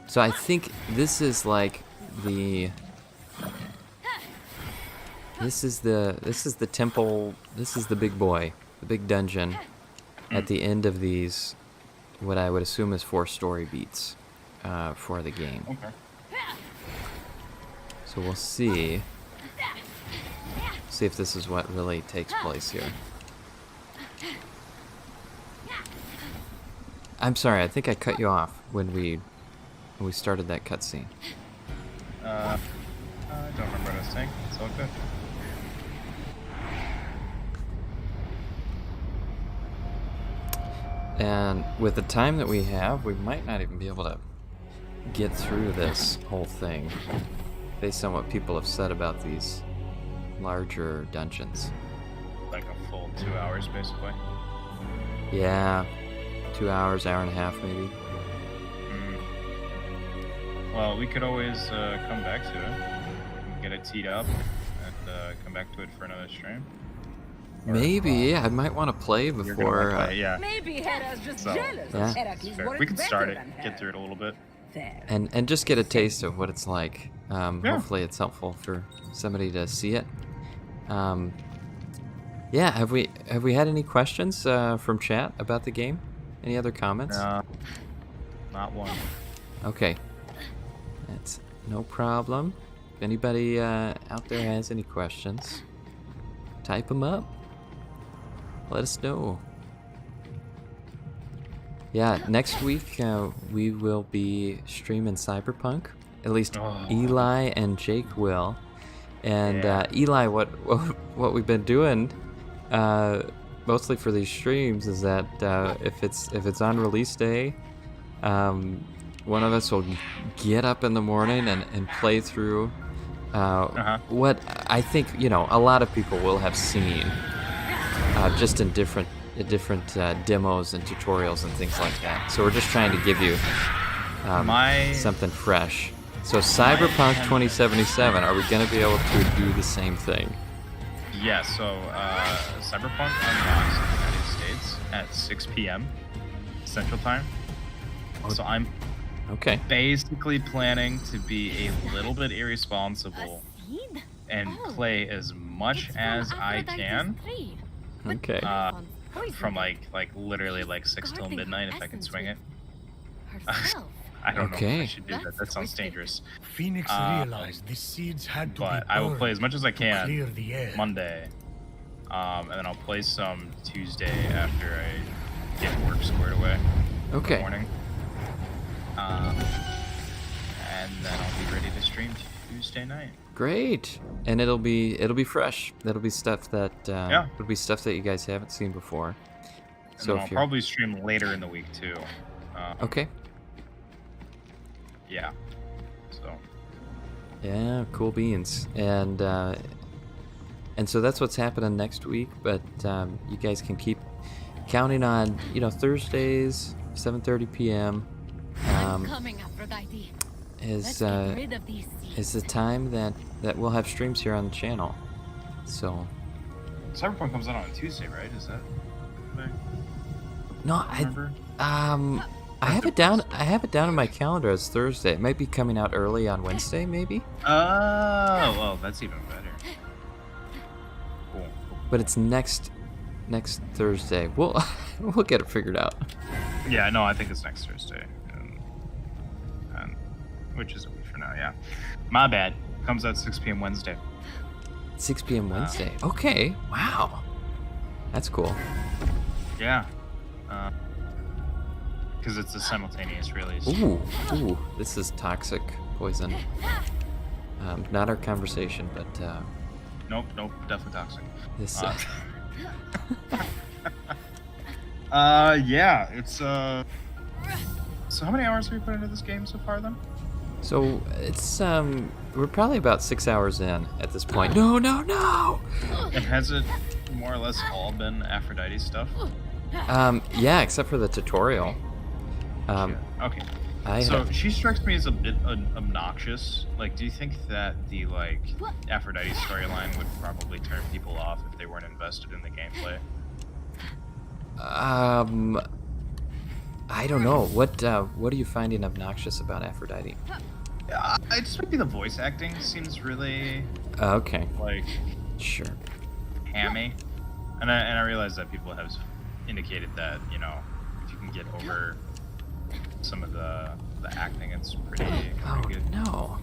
So I think this is like the this is the temple, this is the big boy, the big dungeon at the end of these, what I would assume is 4 story beats for the game. Okay. So we'll see if this is what really takes place here. I'm sorry, I think I cut you off when we started that cutscene. I don't remember what I was saying. It's all good. And with the time that we have, we might not even be able to get through this whole thing based on what people have said about these larger dungeons. Like a full 2 hours, basically. Yeah, 2 hours, hour and a half maybe. Well, we could always come back to it, get it teed up, and come back to it for another stream. Or, Maybe, I might want to play you're gonna before. wanna play, yeah. Maybe Hera's just So, jealous. Yeah. Heracles Fair. worked We could start better it, than get her. through it a little bit. There. and just get a taste of what it's like. Hopefully, it's helpful for somebody to see it. Yeah, have we had any questions from chat about the game? Any other comments? No, not one. Okay, that's no problem. If anybody out there has any questions, type them up. Let us know. Yeah, next week we will be streaming Cyberpunk. At least Oh. Eli and Jake will. And Yeah. Eli, what we've been doing mostly for these streams is that if it's on release day, one of us will get up in the morning and play through what I think a lot of people will have seen, just in different demos and tutorials and things like that. So we're just trying to give you something fresh. So Cyberpunk 2077, are we going to be able to do the same thing? Yeah, so Cyberpunk unlocks in the United States at 6 p.m. Central Time. So I'm basically planning to be a little bit irresponsible and play as much as I can. Okay. From like literally like 6 till midnight if I can swing it. I don't know if I should do that. That sounds dangerous. Phoenix realized the seeds had to But be I will play burned as much as I to clear can the air. Monday, and then I'll play some Tuesday after I get work squared away. In the morning. And then I'll be ready to stream Tuesday night. Great, and it'll be fresh. That'll be stuff that it'll be stuff that you guys haven't seen before. And So then I'll probably stream later in the week too. Okay. Yeah. So. Yeah, cool beans, and so that's what's happening next week. But you guys can keep counting on, Thursdays, 7:30 p.m. I'm coming, Aphrodite. Is get rid of these is the time that we'll have streams here on the channel. So. Cyberpunk comes out on Tuesday, right? Is that? No, I have it down. I have it down in my calendar as Thursday. It might be coming out early on Wednesday, maybe. Oh, well, that's even better. Cool. But it's next Thursday. We'll get it figured out. Yeah, no, I think it's next Thursday, and which is a week from now. Yeah, my bad. Comes out 6 p.m. Wednesday. 6 p.m. Wednesday. Okay. Wow. That's cool. Yeah. Because it's a simultaneous release. Ooh, this is toxic poison. Not our conversation, but Nope, definitely toxic. this. Yeah, it's So how many hours have you put into this game so far, then? So it's we're probably about 6 hours in at this point. No. And has it more or less all been Aphrodite stuff? Yeah, except for the tutorial. Okay. I So have, she strikes me as a bit obnoxious. Like, do you think that the Aphrodite storyline would probably turn people off if they weren't invested in the gameplay? I don't know. What are you finding obnoxious about Aphrodite? It just might be the voice acting seems really Okay. sure hammy, and I realize that people have indicated that if you can get over some of the acting, it's pretty good. No.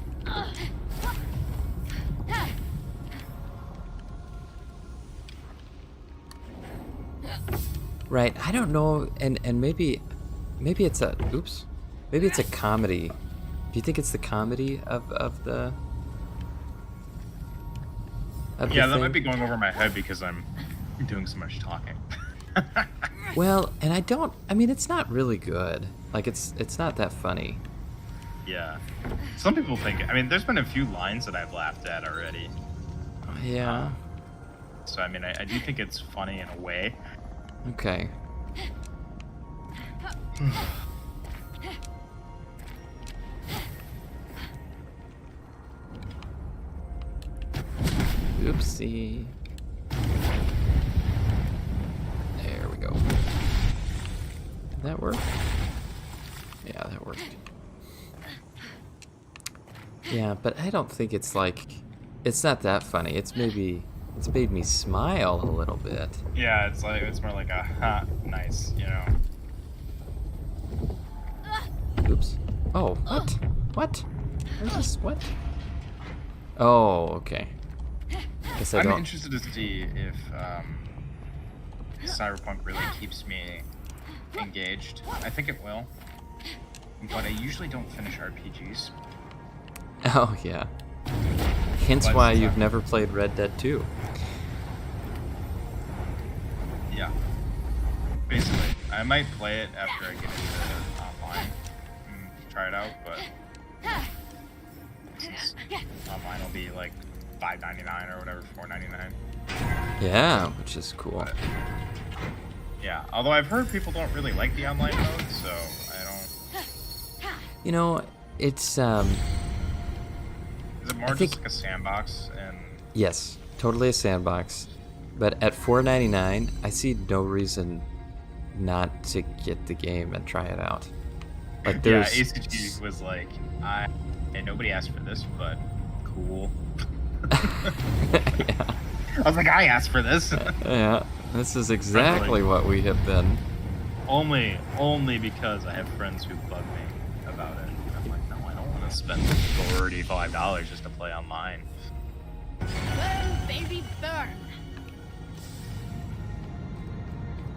Right. I don't know, and maybe it's a maybe it's a comedy. Do you think it's the comedy of the Yeah, that might be going over my head because I'm doing so much talking. Well, and I mean, it's not really good. Like, it's not that funny. Yeah. Some people think, I mean, there's been a few lines that I've laughed at already. Yeah. So, I mean, I do think it's funny in a way. Okay. Oopsie. There we go. Did that work? Yeah, that worked. Yeah, but I don't think it's not that funny. It's made me smile a little bit. Yeah, it's more like a ha, nice, Oops. Oh, what? What? Where's this? What? Oh, okay. Guess I I'm don't. interested to see if Cyberpunk really keeps me engaged. I think it will, but I usually don't finish RPGs. Oh, yeah. Hence why you've never played Red Dead 2. Yeah. Basically, I might play it after I get into online and try it out, but since online will be like $5.99 or whatever, $4.99. Yeah, which is cool. But, yeah, although I've heard people don't really like the online mode, so I don't. It's Is it more just like a sandbox and? Yes. totally a sandbox. But at $4.99, I see no reason not to get the game and try it out. Like there's ACG was like, and nobody asked for this, but cool. yeah. I was like, I asked for this. Yeah, this is exactly what we have been. Only because I have friends who bug me about it. I'm like, no, I don't want to spend $35 just to play online. Burn, baby, burn.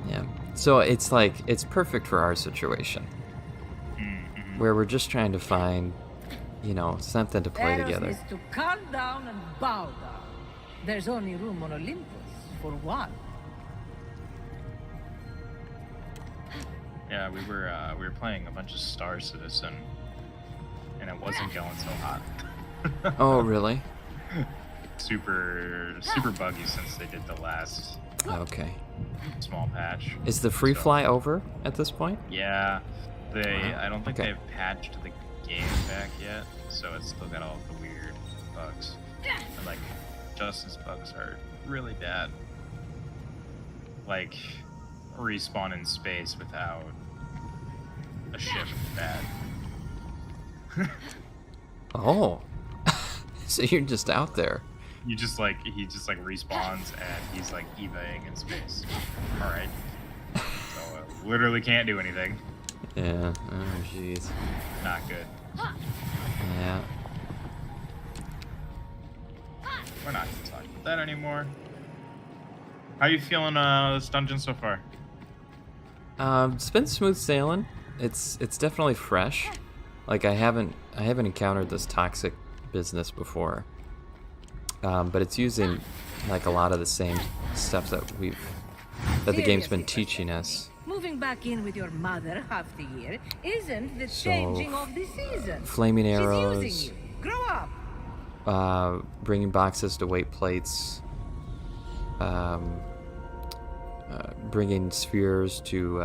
Yeah. So it's like, it's perfect for our situation. Mm-hmm. Where we're just trying to find, you know, something to play Eros together. is to calm down and bow down. There's only room on Olympus for one. Yeah, we were playing a bunch of Star Citizen, and it wasn't going so hot. Oh, really? Super buggy since they did the last Okay. small patch. Is the free So- fly over at this point? Yeah, Wow, I don't think okay. they've patched the game back yet, so it's still got all the weird bugs. And like, Justice bugs are really bad. Like, respawn in space without a ship is bad. Oh. So you're just out there. He just like respawns and he's like evaing in space. All right. So literally can't do anything. Yeah. Oh, jeez. Not good. Yeah. We're not gonna talk about that anymore. How you feeling this dungeon so far? It's been smooth sailing. It's definitely fresh. Like I haven't encountered this toxic business before. But it's using like a lot of the same stuff that the game's been teaching us. Moving back in with your mother half the year isn't the So, changing of the season. Flaming She's arrows, using you. Grow up. bringing boxes to weight plates, bringing spheres to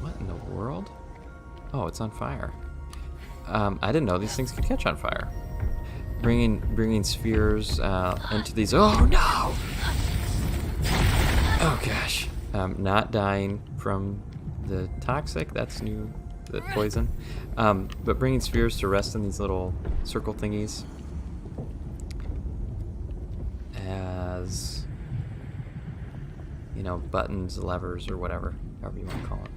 what in the world? Oh, it's on fire. I didn't know these things could catch on fire. Bringing spheres into these. Oh no! Oh gosh. Not dying from the toxic. That's new. The poison. But bringing spheres to rest in these little circle thingies. As you know, buttons, levers, or whatever, however you want to call it.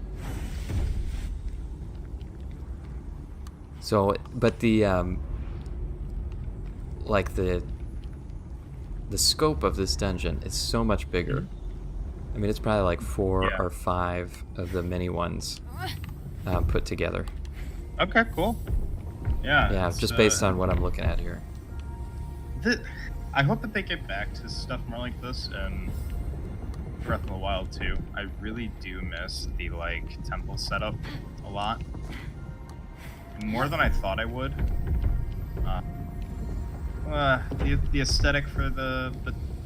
So, but the like the scope of this dungeon is so much bigger. I mean, it's probably like 4 or 5 of the mini ones put together. Okay, cool. Yeah. Yeah, just based on what I'm looking at here. I hope that they get back to stuff more like this and Breath of the Wild too. I really do miss the like temple setup a lot. More than I thought I would. The aesthetic for the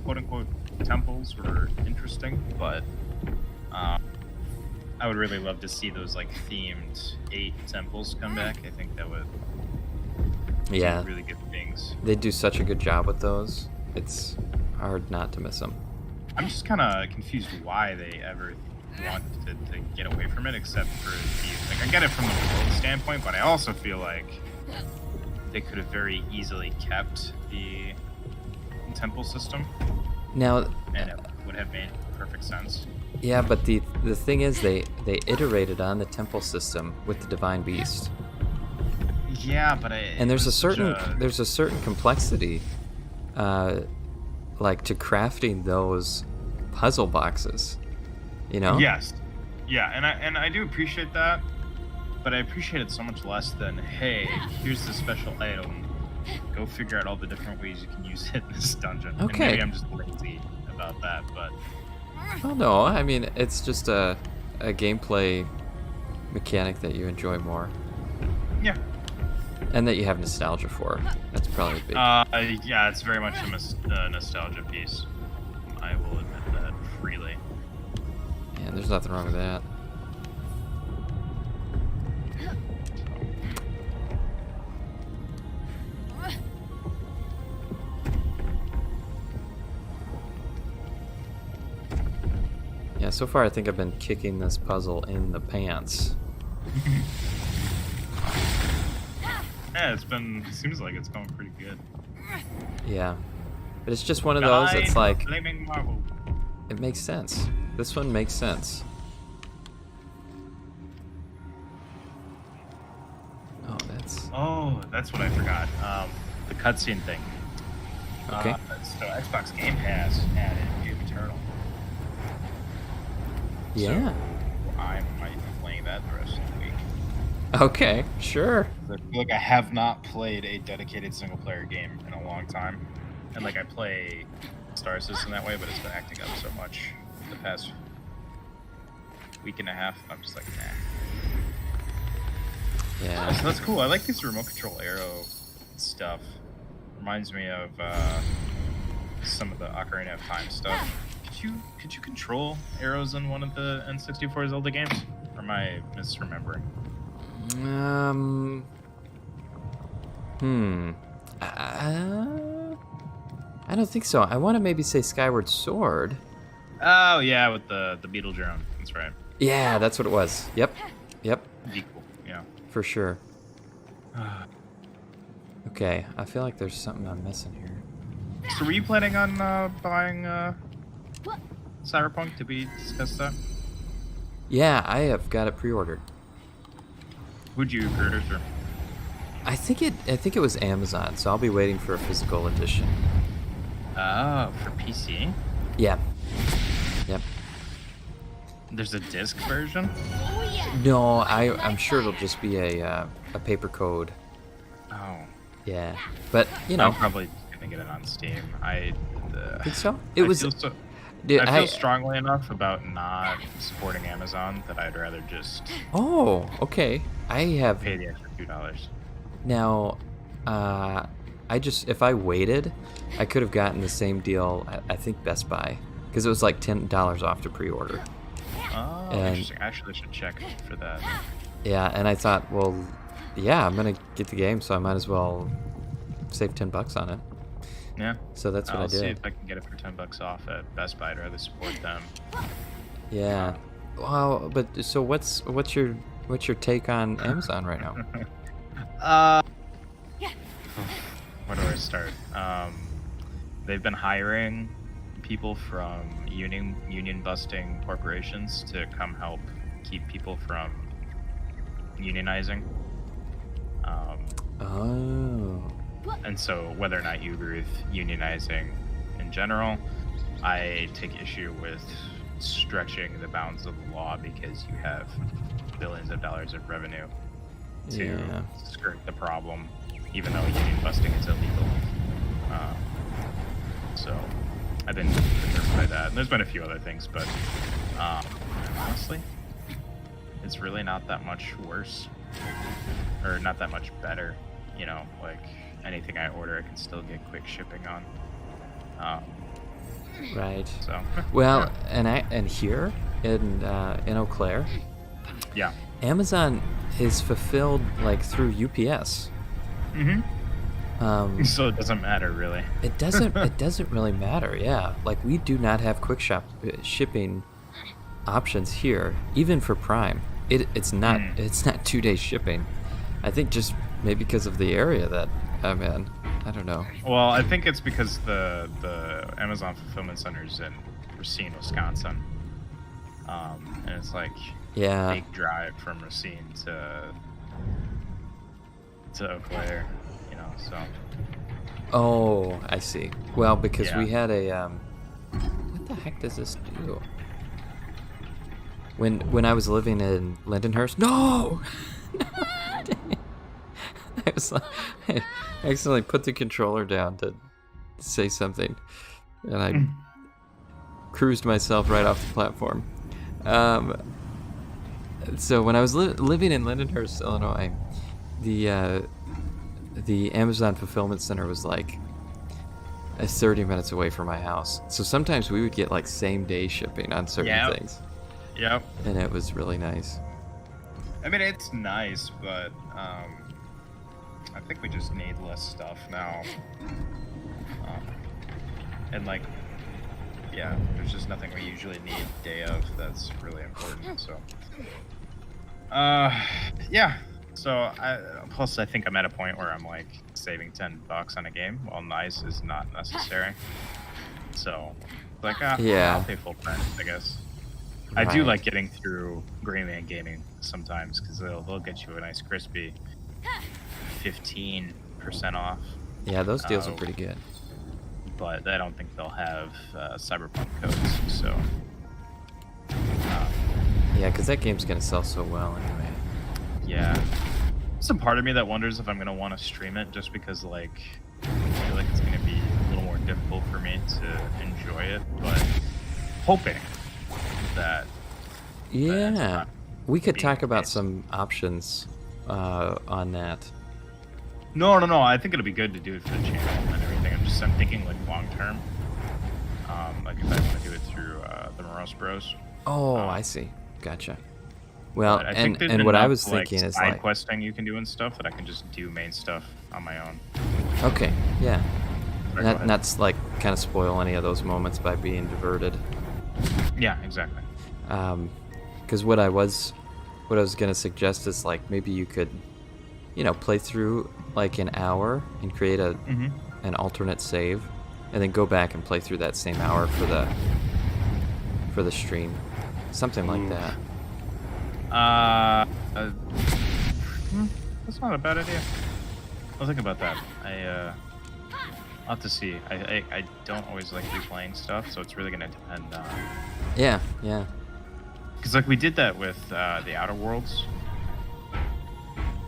quote-unquote temples were interesting, but I would really love to see those like themed 8 temples come back. I think that would do really good things. They do such a good job with those. It's hard not to miss them. I'm just kind of confused why they ever wanted to get away from it, except for the, like, I get it from the world standpoint, but I also feel like they could have very easily kept the temple system. Now, and it would have made perfect sense. yeah, but the thing is, they iterated on the temple system with the Divine Beast. Yeah, but And there's a certain complexity, like to crafting those puzzle boxes. You know? Yes. Yeah, and I do appreciate that, but I appreciate it so much less than, hey, here's this special item. Go figure out all the different ways you can use it in this dungeon. Okay. And maybe I'm just lazy about that, but Oh no, I mean it's just a gameplay mechanic that you enjoy more. yeah. And that you have nostalgia for. That's probably big. Yeah, it's very much a nostalgia piece. I will admit that freely. Yeah, there's nothing wrong with that. Yeah, so far I think I've been kicking this puzzle in the pants. Yeah, seems like it's going pretty good. Yeah. But it's just one of those, it's like, Flaming marble. it makes sense. This one makes sense. Oh, that's what I forgot. The cutscene thing. Okay. So Xbox Game Pass added Doom Eternal. Yeah. So I might be playing that the rest of the week. Okay, sure. I feel like I have not played a dedicated single-player game in a long time. And like I play Star System that way, but it's been acting up so much the past week and a half. I'm just like, nah. Yeah. So that's cool. I like this remote control arrow stuff. Reminds me of some of the Ocarina of Time stuff. Could you control arrows in one of the N64 Zelda games? Or am I misremembering? I don't think so. I want to maybe say Skyward Sword. Oh yeah, with the beetle drone. That's right. Yeah, that's what it was. Yep. Be cool. Yeah. For sure. Okay, I feel like there's something I'm missing here. So were you planning on buying Cyberpunk? Did we discuss that? Yeah, I have got it pre-ordered. Who'd you pre-order through? I think it was Amazon, so I'll be waiting for a physical edition. Oh, for PC? Yeah. Yep. There's a disc version? No, I'm sure it'll just be a paper code. Oh. Yeah, but you know. I'm probably gonna get it on Steam. I think so. It was. I feel strongly enough about not supporting Amazon that I'd rather just. Oh, okay. I have pay the extra $2. Now, if I waited, I could have gotten the same deal. I think Best Buy, because it was like $10 off to pre-order. Oh, interesting. Actually, I should check for that. Yeah, and I thought, well, yeah, I'm gonna get the game, so I might as well save $10 on it. Yeah. So that's what I did. I'll see if I can get it for $10 off at Best Buy. I'd rather support them. Yeah. Wow. But so what's your take on Amazon right now? Where do I start? They've been hiring people from union busting corporations to come help keep people from unionizing. And so whether or not you agree with unionizing in general, I take issue with stretching the bounds of the law because you have billions of dollars of revenue to skirt the problem, even though union busting is illegal. So I've been hurt by that. And there's been a few other things, but honestly, it's really not that much worse, or not that much better. You know, like anything I order, I can still get quick shipping on. Right. So. Well, and here in Eau Claire, yeah, Amazon is fulfilled like through UPS. So it doesn't matter really. It doesn't really matter. Yeah, like we do not have quick shipping options here, even for Prime. It's not 2 day shipping. I think just maybe because of the area that I'm in. I don't know. Well, I think it's because the Amazon fulfillment center's in Racine, Wisconsin, and it's like a big drive from Racine to Eau Claire, you know. So. Oh, I see. Well, because we had a what the heck does this do? When I was living in Lindenhurst, no. I accidentally put the controller down to say something, and I cruised myself right off the platform. So when I was living in Lindenhurst, Illinois, the Amazon fulfillment center was like 30 minutes away from my house. So sometimes we would get like same day shipping on certain things. Yep. And it was really nice. I mean, it's nice, but I think we just need less stuff now. And like, yeah, there's just nothing we usually need day of that's really important. So, yeah. So plus I think I'm at a point where I'm like saving $10 on a game while nice is not necessary. So, like, Yeah. I'll pay full price, I guess. I do Right. like getting through Gray Man Gaming sometimes because they'll get you a nice crispy 15% off. Yeah, those deals are pretty good. But I don't think they'll have Cyberpunk codes. So, Yeah, because that game's gonna sell so well anyway. yeah. There's a part of me that wonders if I'm gonna want to stream it just because, like, I feel like it's gonna be a little more difficult for me to enjoy it. But hoping that. Yeah, we could being talk the about case. some options on that. No. I think it'll be good to do it for the channel and everything. I'm thinking like long term. Like if I want to do it through the Morose Bros. Oh, I see. Gotcha. Well, But I think there's and what I enough, was thinking is side like, questing you can do and stuff that I can just do main stuff on my own. okay, yeah, Sorry, go ahead. not like kind of spoil any of those moments by being diverted. Yeah, exactly. Because what I was gonna suggest is like maybe you could, play through like an hour and create an alternate save, and then go back and play through that same hour for the stream, something like that. That's not a bad idea. I'll think about that. I'll have to see. I don't always like replaying stuff, so it's really gonna depend on. Yeah. Because like we did that with the Outer Worlds,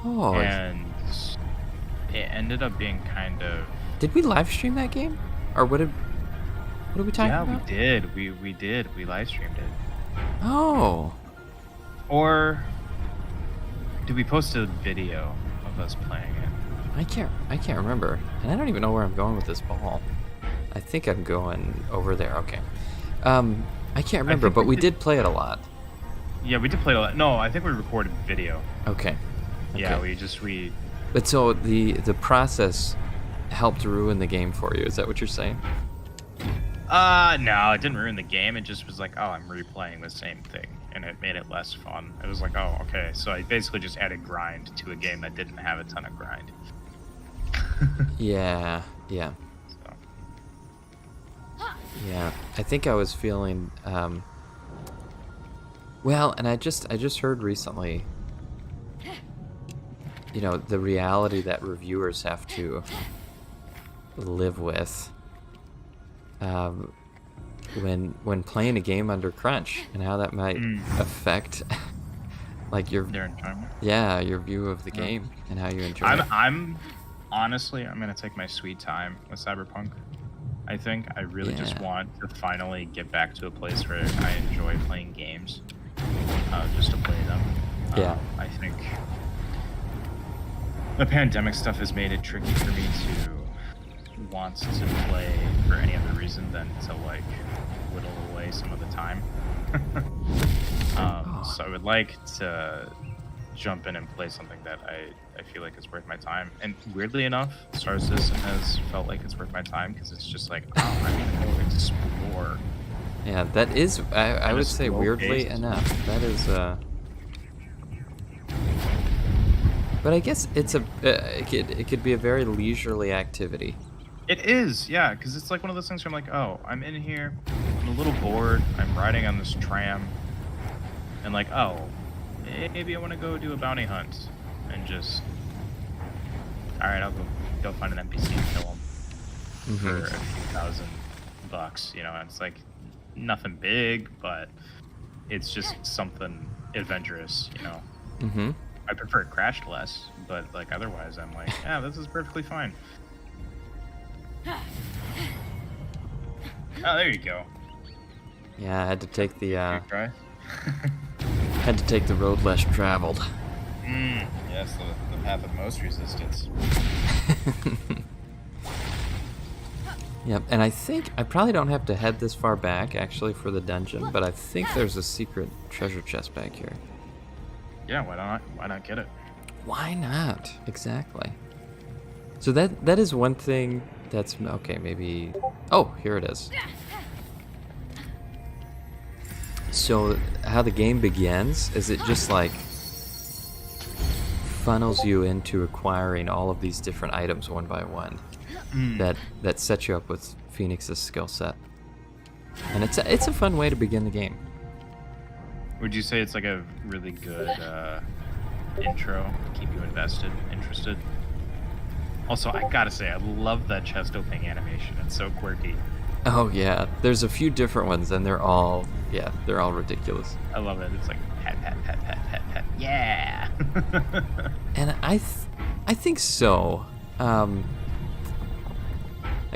Oh, and it ended up being kind of. did we live stream that game, or what are we talking Yeah, about? we did. We did. We live streamed it. Oh, Or did we post a video of us playing it? I can't remember, and I don't even know where I'm going with this ball. I think I'm going over there. Okay. I can't remember, think but we we did- did play it a lot. Yeah, we did play a lot. No, I think we recorded video. Okay. Yeah, Okay. we. But so the process helped ruin the game for you. Is that what you're saying? No, it didn't ruin the game. It just was like, oh, I'm replaying the same thing, and it made it less fun. It was like, oh, okay. So I basically just added grind to a game that didn't have a ton of grind. Yeah. So. Yeah. I think I was feeling. Well, and I just heard recently. The reality that reviewers have to live with. When playing a game under crunch, and how that might affect like Their enjoyment. your view of the game and how you enjoy it. I'm honestly, I'm gonna take my sweet time with Cyberpunk. I think I really just Yeah. want to finally get back to a place where I enjoy playing games, just to play them. Yeah. I think the pandemic stuff has made it tricky for me to want to play for any other reason than to like whittle away some of the time. So I would like to jump in and play something that I feel like is worth my time. And weirdly enough, Star Citizen has felt like it's worth my time because it's just like, oh, I'm gonna go explore. Yeah, that is. I would is say weirdly slow-paced. enough, that is. But I guess it's it could be a very leisurely activity. It is, yeah, because it's like one of those things where I'm like, oh, I'm in here, I'm a little bored, I'm riding on this tram, and like, oh, maybe I want to go do a bounty hunt, and just, all right, I'll go find an NPC and kill him for a few $1,000, and it's like nothing big, but it's just something adventurous, Mm-hmm. I prefer it crashed less, but like otherwise, I'm like, yeah, this is perfectly fine. Oh, there you go. Yeah, I had to take the Good try. road less traveled. Yes, the path of most resistance. Yep, and I think I probably don't have to head this far back actually for the dungeon, but I think there's a secret treasure chest back here. Yeah, why not? Why not get it? Why not? Exactly. So that is one thing that's okay. Maybe. Oh, here it is. So how the game begins is it just like funnels you into acquiring all of these different items one by one that sets you up with Phoenix's skill set. And it's a fun way to begin the game. Would you say it's like a really good intro to keep you interested? Also, I gotta say, I love that chest opening animation. It's so quirky. Oh yeah, there's a few different ones, and they're all ridiculous. I love it. It's like pat pat pat pat pat pat. Yeah. And I think so. Like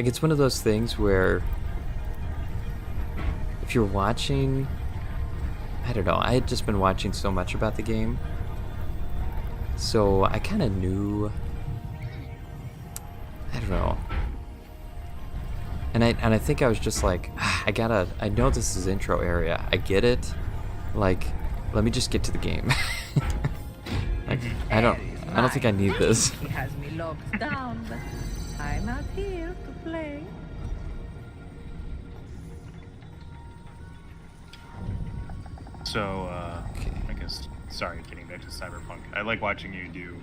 it's one of those things where if you're watching, I don't know. I had just been watching so much about the game, so I kind of knew. I don't know. And I think I was just like, I know this is intro area. I get it. Like, let me just get to the game. Like, I don't think I need this. He has me locked down, but I'm out here to play. So, I guess, sorry, getting back to Cyberpunk. I like watching you do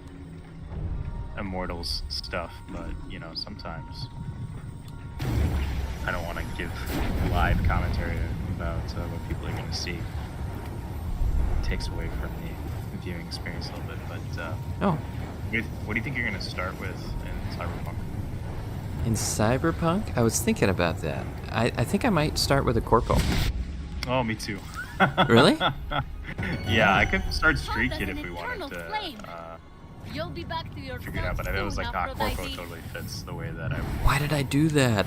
Immortals stuff, but, you know, sometimes I don't want to give live commentary about what people are going to see. It takes away from the viewing experience a little bit, but what do you think you're going to start with in Cyberpunk? In Cyberpunk? I was thinking about that. I think I might start with a corpo. Oh, me too. Really? Yeah, I could start Street Kid if we wanted to You'll be back to your figure it out, but I was like, Corpo totally fits the way that I would. Why did I do that?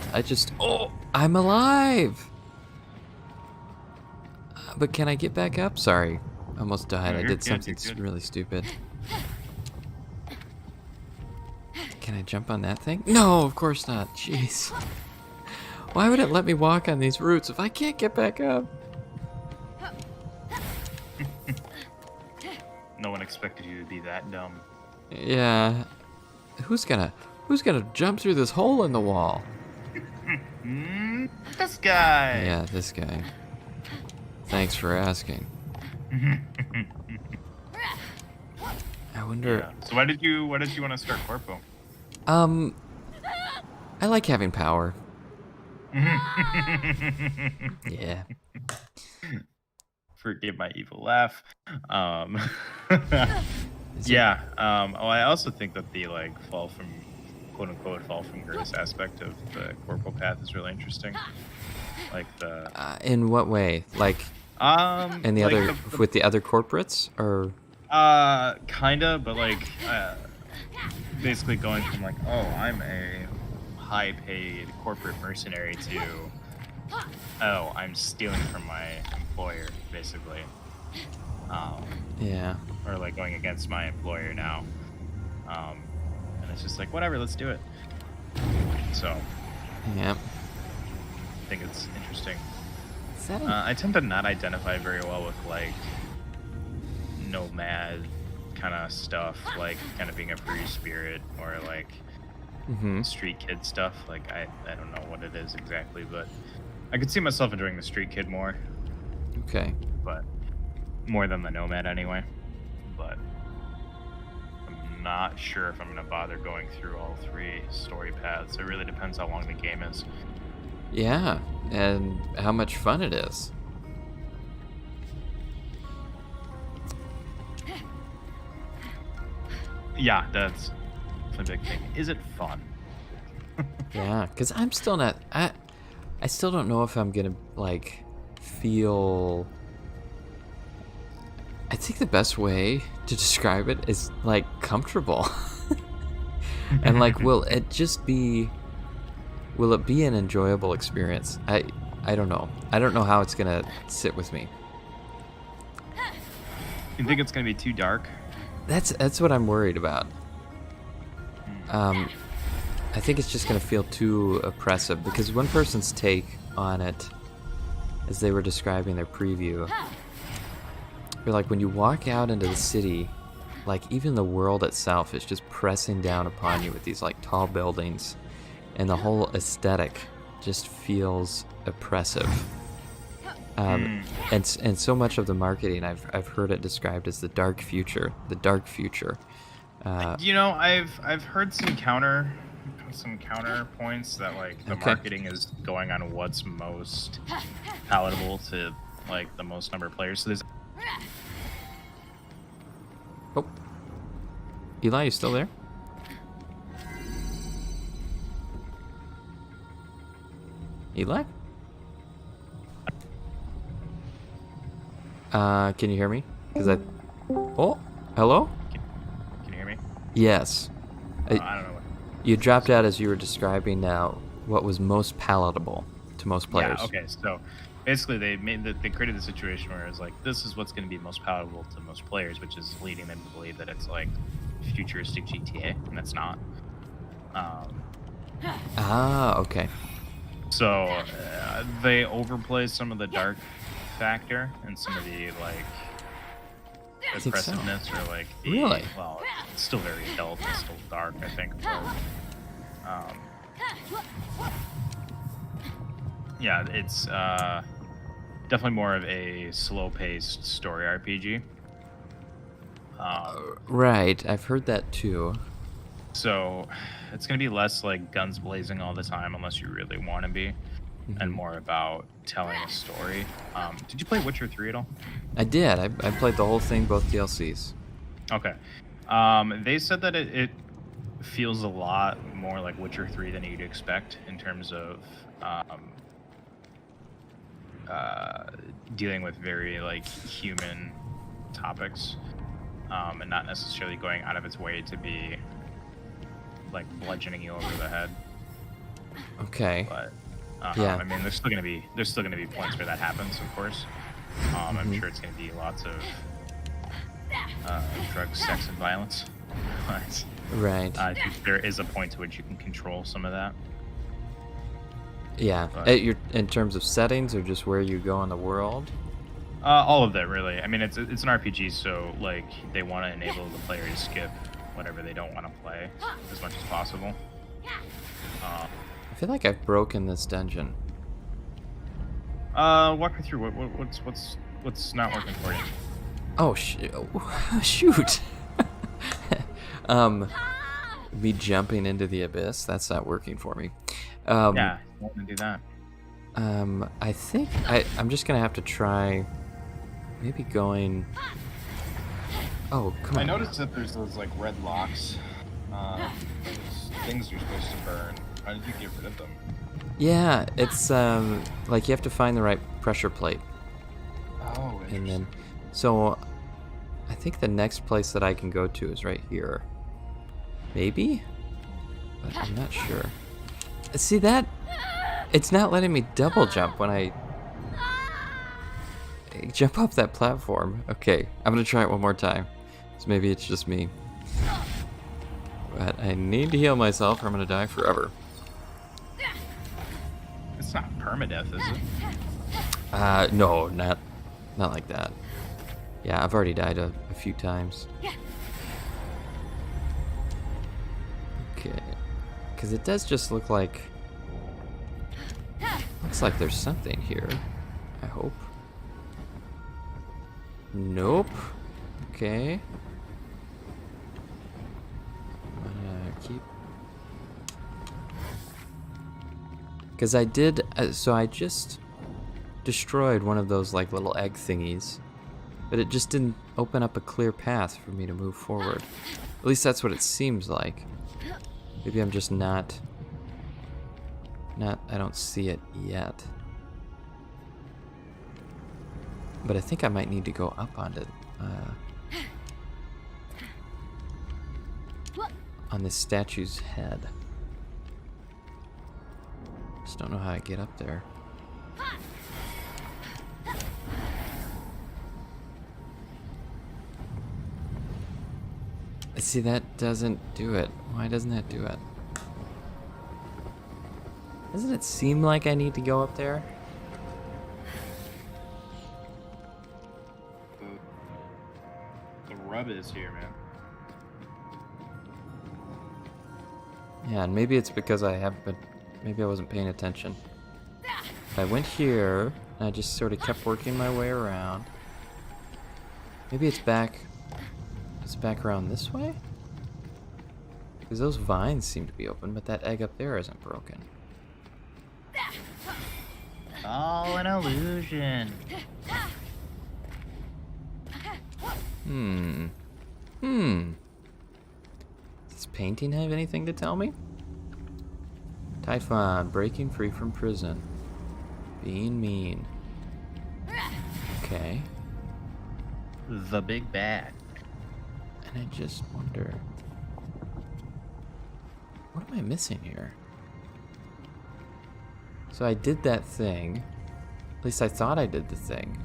I'm alive! But can I get back up? Sorry, I almost died. No, I you're did good, something you're good. really stupid. Can I jump on that thing? No, of course not. Jeez. Why would it let me walk on these routes if I can't get back up? No one expected you to be that dumb. Yeah. Who's gonna jump through this hole in the wall? This guy. Yeah, this guy. Thanks for asking. I wonder. Yeah. So why did you want to start Corpo? I like having power. Yeah. Forgive my evil laugh. Yeah. I also think that the like fall from quote unquote fall from grace aspect of the Corpo path is really interesting. Like the In what way? Like in the like other with the other corporates or kinda, but like basically going from like, oh, I'm a high paid corporate mercenary to oh, I'm stealing from my employer, basically. yeah. Or like going against my employer now. And it's just like, whatever, let's do it. So Yeah. I think it's interesting. Is that I tend to not identify very well with like nomad kind of stuff, like kind of being a free spirit or like street kid stuff. Like I don't know what it is exactly, but I could see myself enjoying the street kid more. Okay. But more than the nomad anyway. But I'm not sure if I'm gonna bother going through all three story paths. It really depends how long the game is. Yeah, and how much fun it is. Yeah, that's a big thing. Is it fun? Yeah, because I'm still not. I still don't know if I'm gonna like feel. I think the best way to describe it is like comfortable, and like, will it be an enjoyable experience? I don't know. I don't know how it's gonna sit with me. You think it's gonna be too dark? That's what I'm worried about. I think it's just gonna feel too oppressive because one person's take on it, as they were describing their preview, they're like, when you walk out into the city, like even the world itself is just pressing down upon you with these like tall buildings, and the whole aesthetic just feels oppressive. And so much of the marketing, I've heard it described as the dark future. The dark future. I've heard some counterpoints that like the marketing is going on what's most palatable to like the most number of players. So there's. Oh, Eli, you still there? Eli? Can you hear me? Oh, hello? Can you hear me? Yes. I don't know. You dropped out as you were describing what was most palatable to most players. Yeah. Okay. So basically, they created the situation where it's like this is what's going to be most palatable to most players, which is leading them to believe that it's like futuristic GTA, and that's not. Okay. So they overplay some of the dark factor and some of the like oppressiveness or like the, really? Well, it's still very adult, it's still dark, I think. But, yeah, it's definitely more of a slow-paced story RPG. Right, I've heard that too. So it's going to be less like guns blazing all the time unless you really want to be, and more about telling a story. Did you play Witcher 3 at all? I did. I played the whole thing, both DLCs. Okay. They said that it feels a lot more like Witcher 3 than you'd expect in terms of dealing with very like human topics, and not necessarily going out of its way to be like bludgeoning you over the head. Okay. But yeah. I mean, there's still gonna be points where that happens, of course. I'm sure it's gonna be lots of drugs, sex, and violence. But right. I think there is a point to which you can control some of that. Yeah. But, in terms of settings or just where you go in the world? All of that, really. I mean, it's an RPG, so like they want to enable the player to skip whatever they don't want to play as much as possible. I feel like I've broken this dungeon. Walk me through what's not working for you. Oh shoot! Me jumping into the abyss, that's not working for me. Yeah, you want to do that. I think I'm just gonna have to try maybe going. Oh, come on. I noticed that there's those like red locks. Those things you're supposed to burn. How did you get rid of them? Yeah, it's like you have to find the right pressure plate. Oh, interesting. And then, so I think the next place that I can go to is right here. Maybe? But I'm not sure. See that? It's not letting me double jump when I jump up that platform. Okay, I'm gonna try it one more time. So maybe it's just me. But I need to heal myself or I'm gonna die forever. It's not permadeath, is it? No, not like that. Yeah, I've already died a few times. Okay, because it does just look like. Looks like there's something here. I hope. Nope. Okay. I'm gonna keep. Because I did. So I just destroyed one of those like little egg thingies, but it just didn't open up a clear path for me to move forward. At least that's what it seems like. Maybe I'm just not. I don't see it yet. But I think I might need to go up on it. On this statue's head. Just don't know how to get up there. See, that doesn't do it. Why doesn't that do it? Doesn't it seem like I need to go up there? The rub is here, man. Yeah, and maybe it's because maybe I wasn't paying attention. If I went here, And I just sort of kept working my way around. Maybe it's back... It's back around this way? Because those vines seem to be open, but that egg up there isn't broken. All an illusion. Does this painting have anything to tell me? Typhon, breaking free from prison. Being mean. Okay. The big bad. And I just wonder... What am I missing here? So I did that thing. At least I thought I did the thing.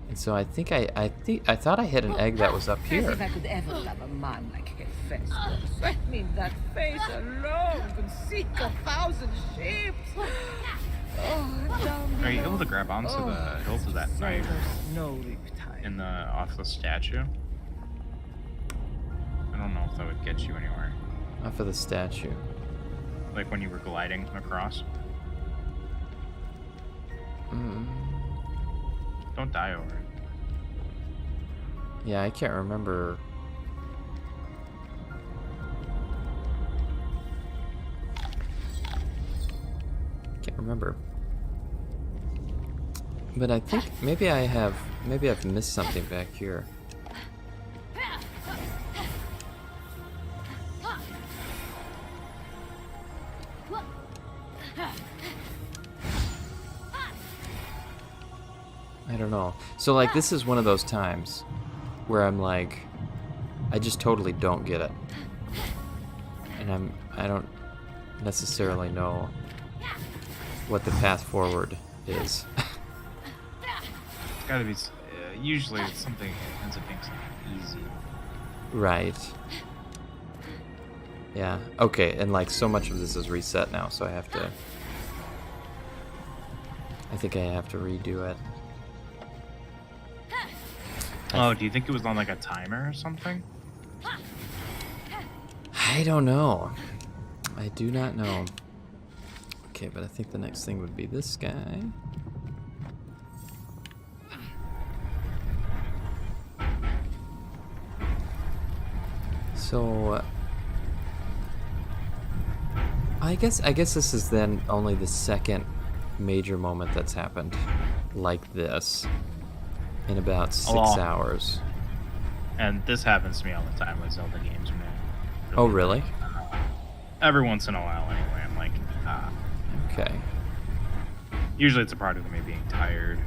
And so I think I thought I hit an egg that was up As If here. I could ever love a man like Hephaistos, I mean, that face alone could sink 1,000 ships. Oh, down Are you below. able to grab onto the hilt of that knife Sailors, no riptide. in the off the statue? I don't know if that would get you anywhere. Off of the statue. Like when you were gliding across. Don't die over it. Yeah, I can't remember. Can't remember. But I think maybe I've missed something back here. I don't know. So like this is one of those times where I'm like, I just totally don't get it. And I don't necessarily know what the path forward is. It's gotta be. Usually it's something. It ends up being something easy. Right. Yeah. Okay, and like so much of this is reset now, so I have to... I think I have to redo it. Oh, do you think it was on like a timer or something? I don't know. I do not know. Okay, but I think the next thing would be this guy. So I guess this is then only the second major moment that's happened like this in about 6 hours. And this happens to me all the time with Zelda games, man. Oh, really? Every once in a while, anyway. I'm like, Okay. Usually it's a product of me being tired.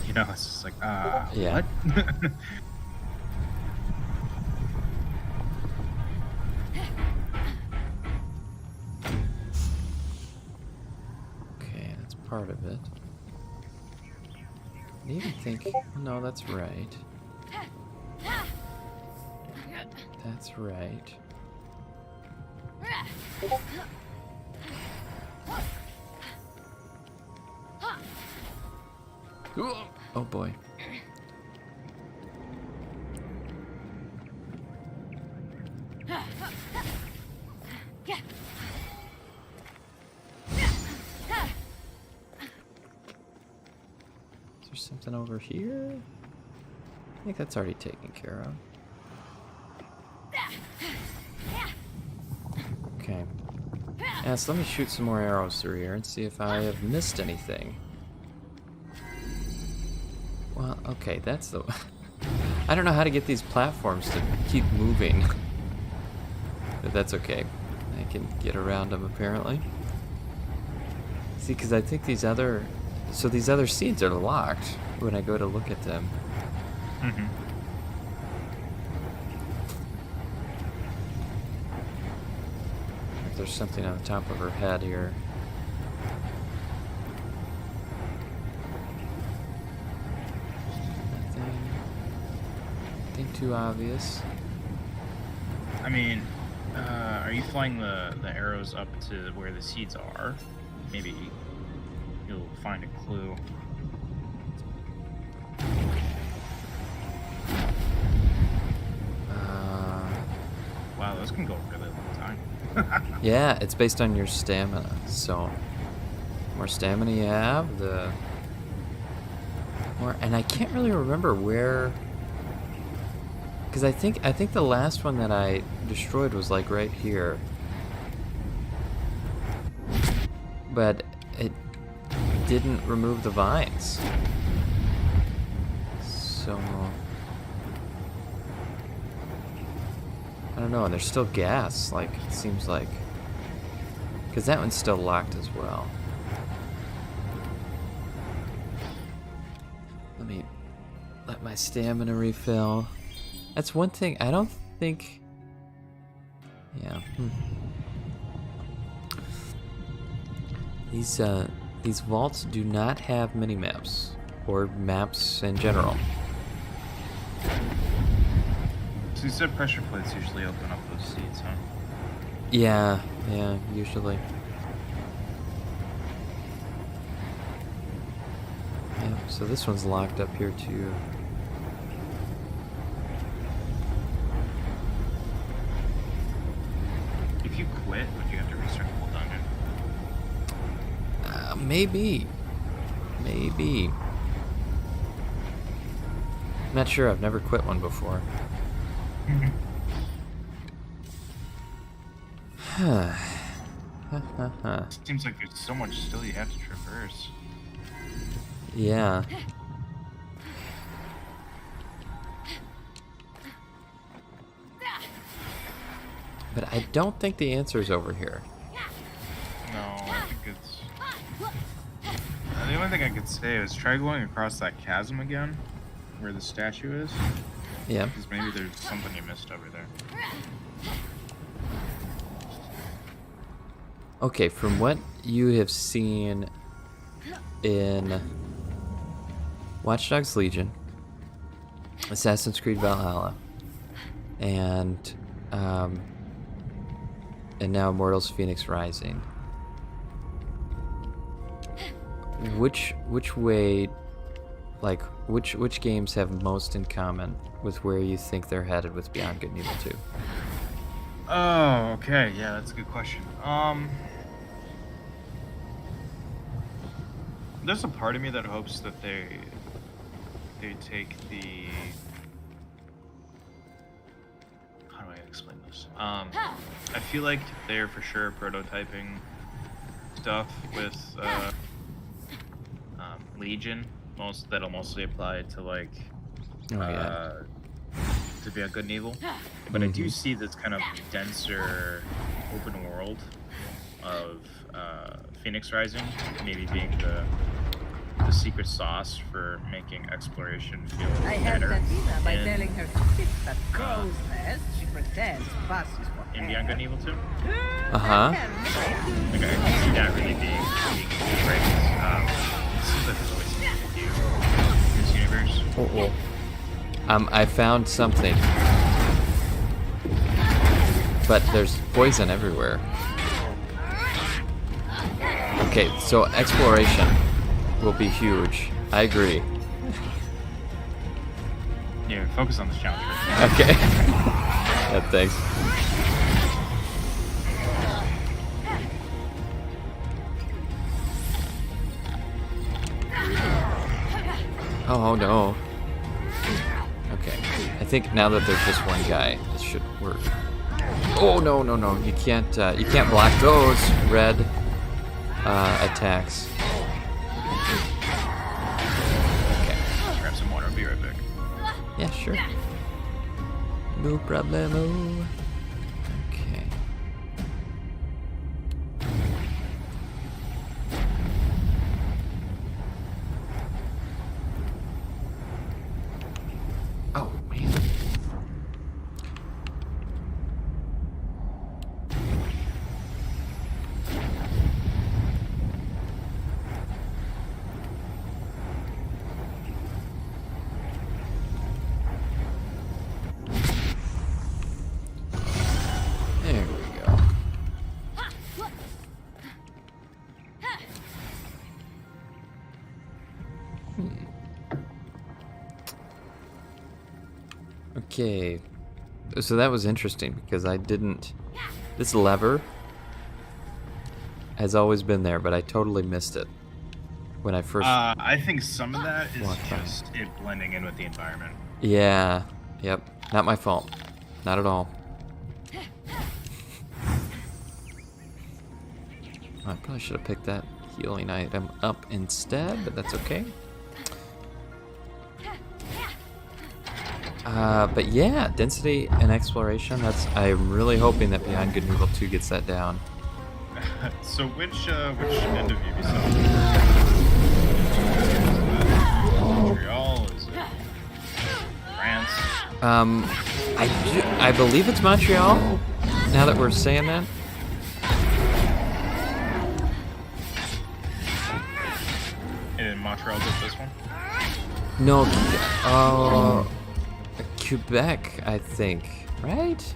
You know, it's just like, Yeah. what? Okay, that's part of it. I even think... No, that's right. That's right. Oh boy. Is there something over here? I think that's already taken care of. Okay. Yeah, so let me shoot some more arrows through here and see if I have missed anything. Well, okay, that's the... I don't know how to get these platforms to keep moving. But that's okay. I can get around them, apparently. See, because I think these other... So these other seeds are locked when I go to look at them. Mm-hmm. There's something on the top of her head here. Nothing too obvious. I mean, are you flying the arrows up to where the seeds are? Maybe you'll find a clue. Wow, those can go a really long time. Yeah, it's based on your stamina. So, the more stamina you have, the more. And I can't really remember where, because I think the last one that I destroyed was like right here, but it didn't remove the vines. So I don't know, and there's still gas, like, it seems like. Because that one's still locked as well. Let me let my stamina refill. That's one thing, I don't think... Yeah. These vaults do not have mini-maps, or maps in general. So you said pressure plates usually open up those seats, huh? Yeah, usually. Yeah, so this one's locked up here too. If you quit, would you have to restart the whole dungeon? Maybe. Not sure, I've never quit one before. Seems like there's so much still you have to traverse. Yeah. But I don't think the answer is over here. No, I think it's... The only thing I could say is try going across that chasm again, where the statue is. Yeah. Because maybe there's something you missed over there. Okay, from what you have seen in Watch Dogs Legion, Assassin's Creed Valhalla, and now Immortals Fenyx Rising, which way, like, which games have most in common with where you think they're headed with Beyond Good and Evil 2? Oh, okay. Yeah, that's a good question. There's a part of me that hopes that they take the... How do I explain this? I feel like they're for sure prototyping stuff with Legion. That'll mostly apply to, like, to Beyond Good and Evil. But I do see this kind of denser open world of Fenyx Rising maybe being the secret sauce for making exploration feel I had better. Latina by telling her to fix that crow's nest. She pretends passes for In Beyond Good and Evil 2? Uh-huh. Like, I can see that really being great. It seems like there's always something to do in this universe. I found something, but there's poison everywhere. Okay, so exploration will be huge. I agree. Yeah, focus on this challenge first. Okay. Yeah, thanks. Oh no. Okay. I think now that there's just one guy, this should work. Oh no. You can't block those red attacks. Grab some water, I'll be right back. Yeah, sure. No problemo. Okay. Oh, man. There we go. Okay, so that was interesting because I didn't This lever has always been there, but I totally missed it when I first. I think some of that is walked by. just it blending in with the environment. Yeah. Yep. Not my fault. Not at all. I probably should have picked that healing item up instead, but that's okay. But yeah, density and exploration. I'm really hoping that Beyond Good and Evil 2 gets that down. So which end of Ubisoft? Montreal? Is it France? I believe it's Montreal. Now that we're saying that. And Montreal did this one? No, Quebec, I think. Right?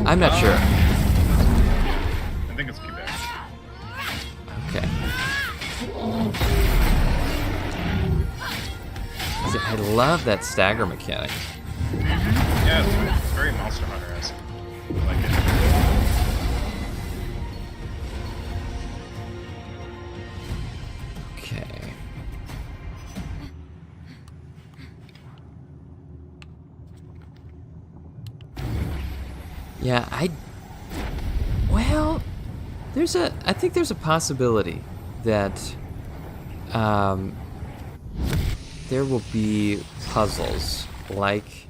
I'm not sure. I think it's Quebec. Okay. See, I love that stagger mechanic. Yeah, it's very Monster Hunter-esque. I like it. Okay. Yeah, well, I think there's a possibility that there will be puzzles like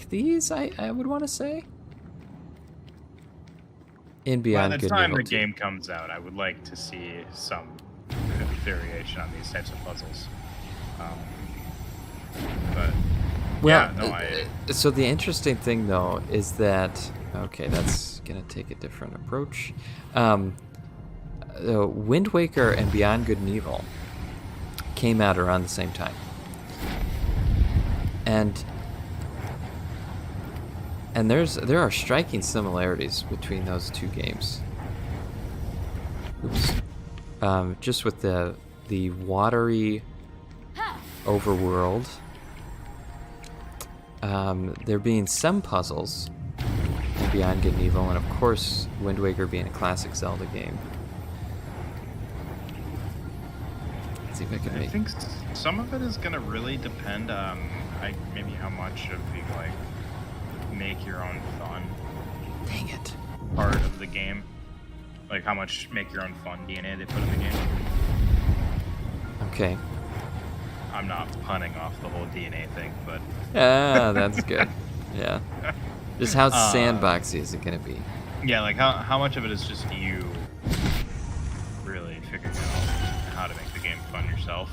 these, I would want to say, in Beyond By the Good and time Evil the 2. game comes out, I would like to see some variation on these types of puzzles. But Well, yeah, no, so the interesting thing though is that that's gonna take a different approach. Wind Waker and Beyond Good and Evil came out around the same time, and there are striking similarities between those two games. Oops. Just with the watery overworld. There being some puzzles in Beyond Good and Evil, and of course Wind Waker being a classic Zelda game. Let's see if I can I make... think some of it is gonna really depend on maybe how much of the make your own fun Dang it. part of the game, like how much make your own fun DNA they put in the game. Okay. I'm not punning off the whole DNA thing, but Ah, that's good. Yeah. Just how sandboxy is it gonna be? yeah, like how much of it is just you really figuring out how to make the game fun yourself?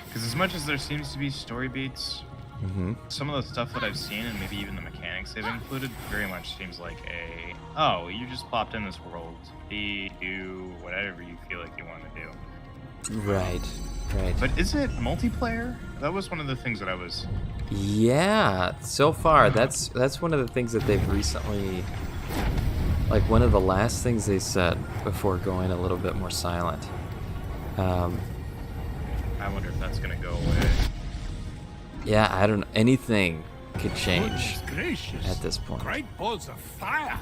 Because as much as there seems to be story beats, some of the stuff that I've seen and maybe even the mechanics they've included very much seems like you just plopped in this world, do whatever you feel like you want to do. Right. But is it multiplayer? That was one of the things that I was... Yeah, so far that's one of the things that they've recently, like one of the last things they said before going a little bit more silent. I wonder if that's gonna go away. Yeah, I don't know. Anything could change Goodness gracious. at this point. Great balls of fire.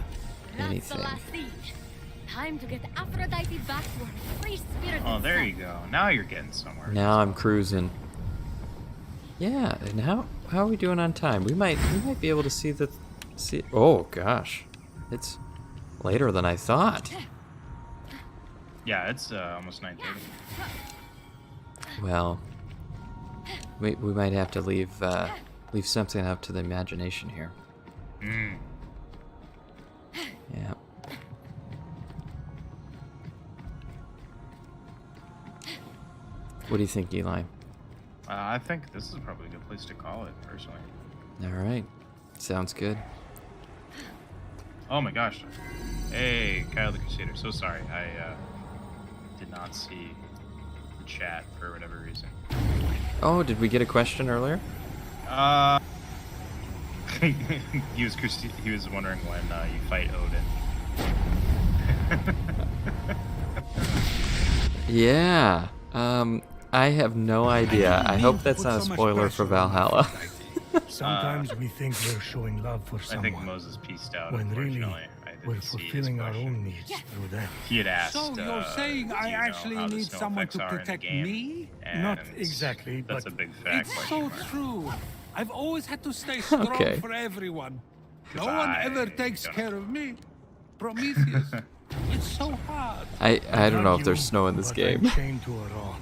That's the Anything. last siege. Time to get Aphrodite back to her free spirit. Oh, there you go. Now you're getting somewhere. Now I'm cruising. Yeah, and how are we doing on time? We might be able to see. Oh gosh, it's later than I thought. Yeah, it's almost 9:30. Well, we might have to leave something up to the imagination here. Yeah. What do you think, Eli? I think this is probably a good place to call it, personally. All right, sounds good. Oh my gosh. Hey, Kyle the Crusader. So sorry. I did not see the chat for whatever reason. Oh, did we get a question earlier? He was wondering when you fight Odin. Yeah. I have no idea. I hope that's not a spoiler for Valhalla. Sometimes we think we're showing love for I someone, think Moses pieced out, when really unfortunately. I didn't we're see his fulfilling our question. own needs through them. He had asked, So you're saying do I you know actually how the need snow someone effects to are in the protect game? me? Not And exactly, That's but a big fact. It's so true. I've always had to stay strong Okay. for everyone. 'Cause No one I ever takes don't care of me. Prometheus. It's so hard. I don't know if there's snow in this But I'm game. chained to a rock.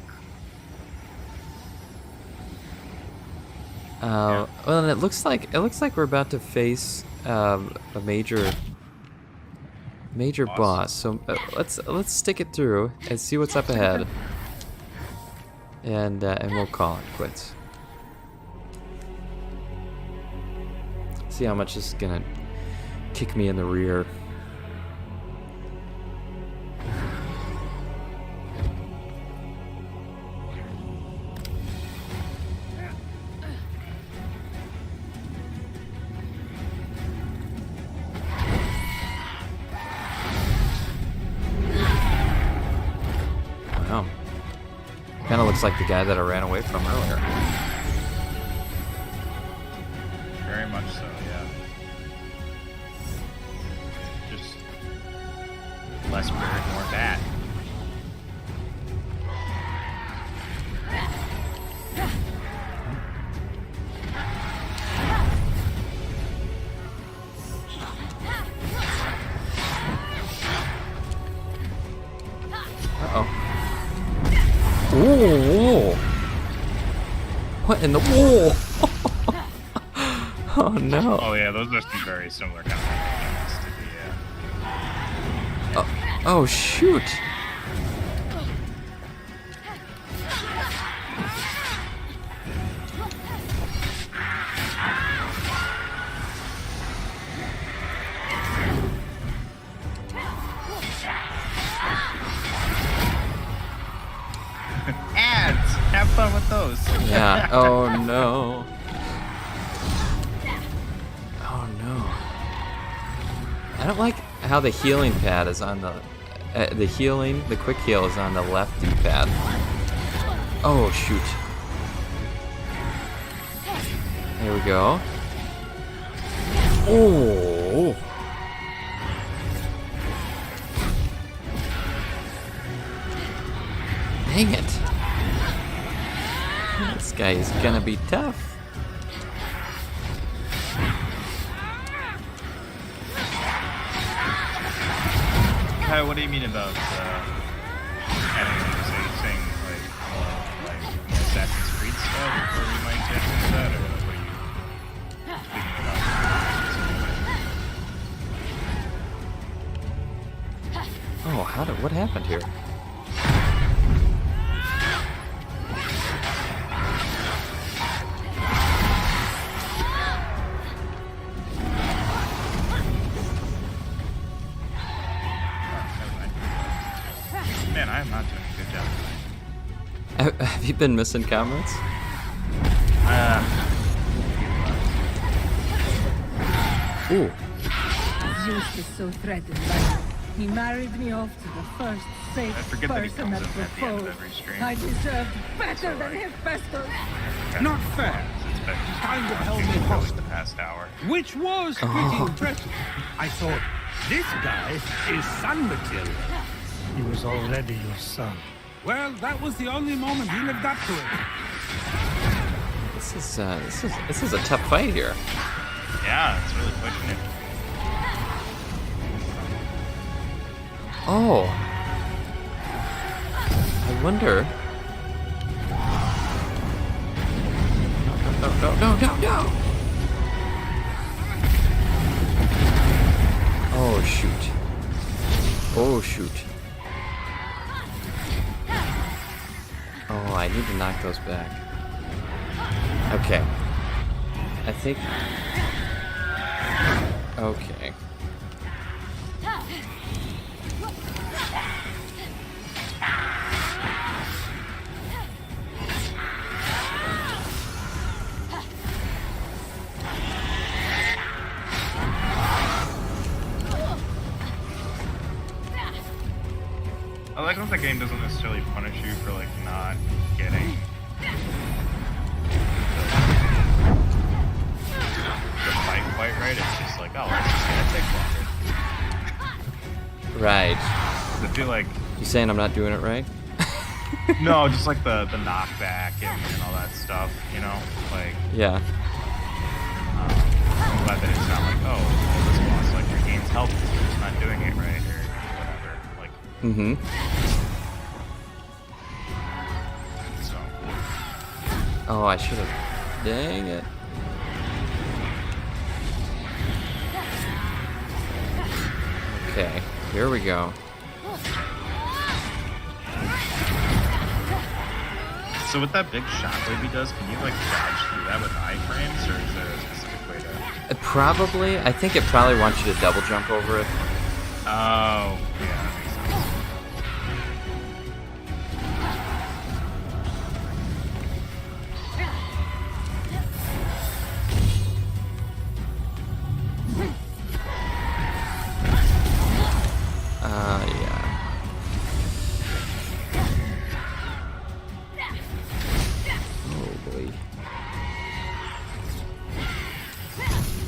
Well, and it looks like we're about to face a major boss. So let's stick it through and see what's up ahead, and we'll call it quits. See how much this is gonna kick me in the rear. Wow. Kind of looks like the guy that I ran away from earlier. Very much so, yeah. Just less bird, more bat. Uh-oh. Ooh. What in the wall? Oh no. Oh yeah, those are some very similar kind of mechanics to the Oh shoot. ads. Have fun with those. Yeah. Oh no. Oh no. I don't like how the healing pad is on the quick heal is on the left D-pad. Oh shoot. There we go. Oh. Dang it. This guy is gonna be tough. Kai, what do you mean about saying like more Assassin's Creed stuff, or you might get into that, or what are you speaking about? Oh, what happened here? Man, I am not doing a good job tonight. Have you been missing comments? Ooh. Zeus is so threatened by me. He married me off to the first safe I forget that he person comes that in at the end of proposed. every stream. I deserved better than Hephaistos. Not fair. But Kind of held me for hostage. the past hour. Which was pretty impressive. I thought, this guy is son material. He was already your son. Well, that was the only moment he lived up to it. This is a tough fight here. Yeah, it's really pushing it. Oh. I wonder. No. Oh shoot. Oh shoot. Oh, I need to knock those back. Okay. I think. Okay. I like that the game doesn't necessarily punish you for like not getting Right. I feel like You saying I'm not doing it right? no, just like the knockback and all that stuff, you know? Like, Yeah. I'm glad that it's not like, oh, well, this boss like regains health because you're just not doing it right or whatever. Like, Mm-hmm. so. Oh, I should have. Dang it. Okay, here we go. So with that big shockwave he does, can you like dodge through that with iframes, or is there a specific way to? Probably. I think it probably wants you to double jump over it. Oh, yeah, that makes sense. Yeah. Oh boy.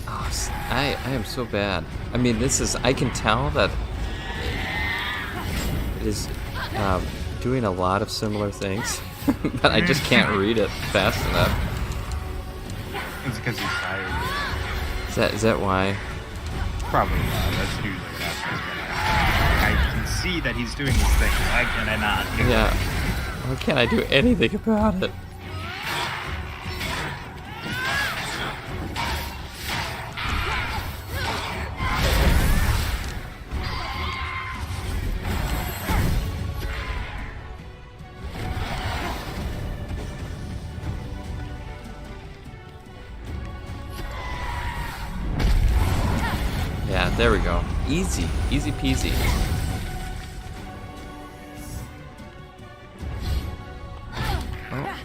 Oh, I am so bad. I mean, this is. I can tell that it is doing a lot of similar things, but I just can't read it fast enough. It's because he's tired. Is that why? Probably not. That's usually what happens. But I can see that he's doing this thing. Why can I not? Yeah. Why can't I do anything about it? Yeah, there we go. Easy. Easy peasy. Oh.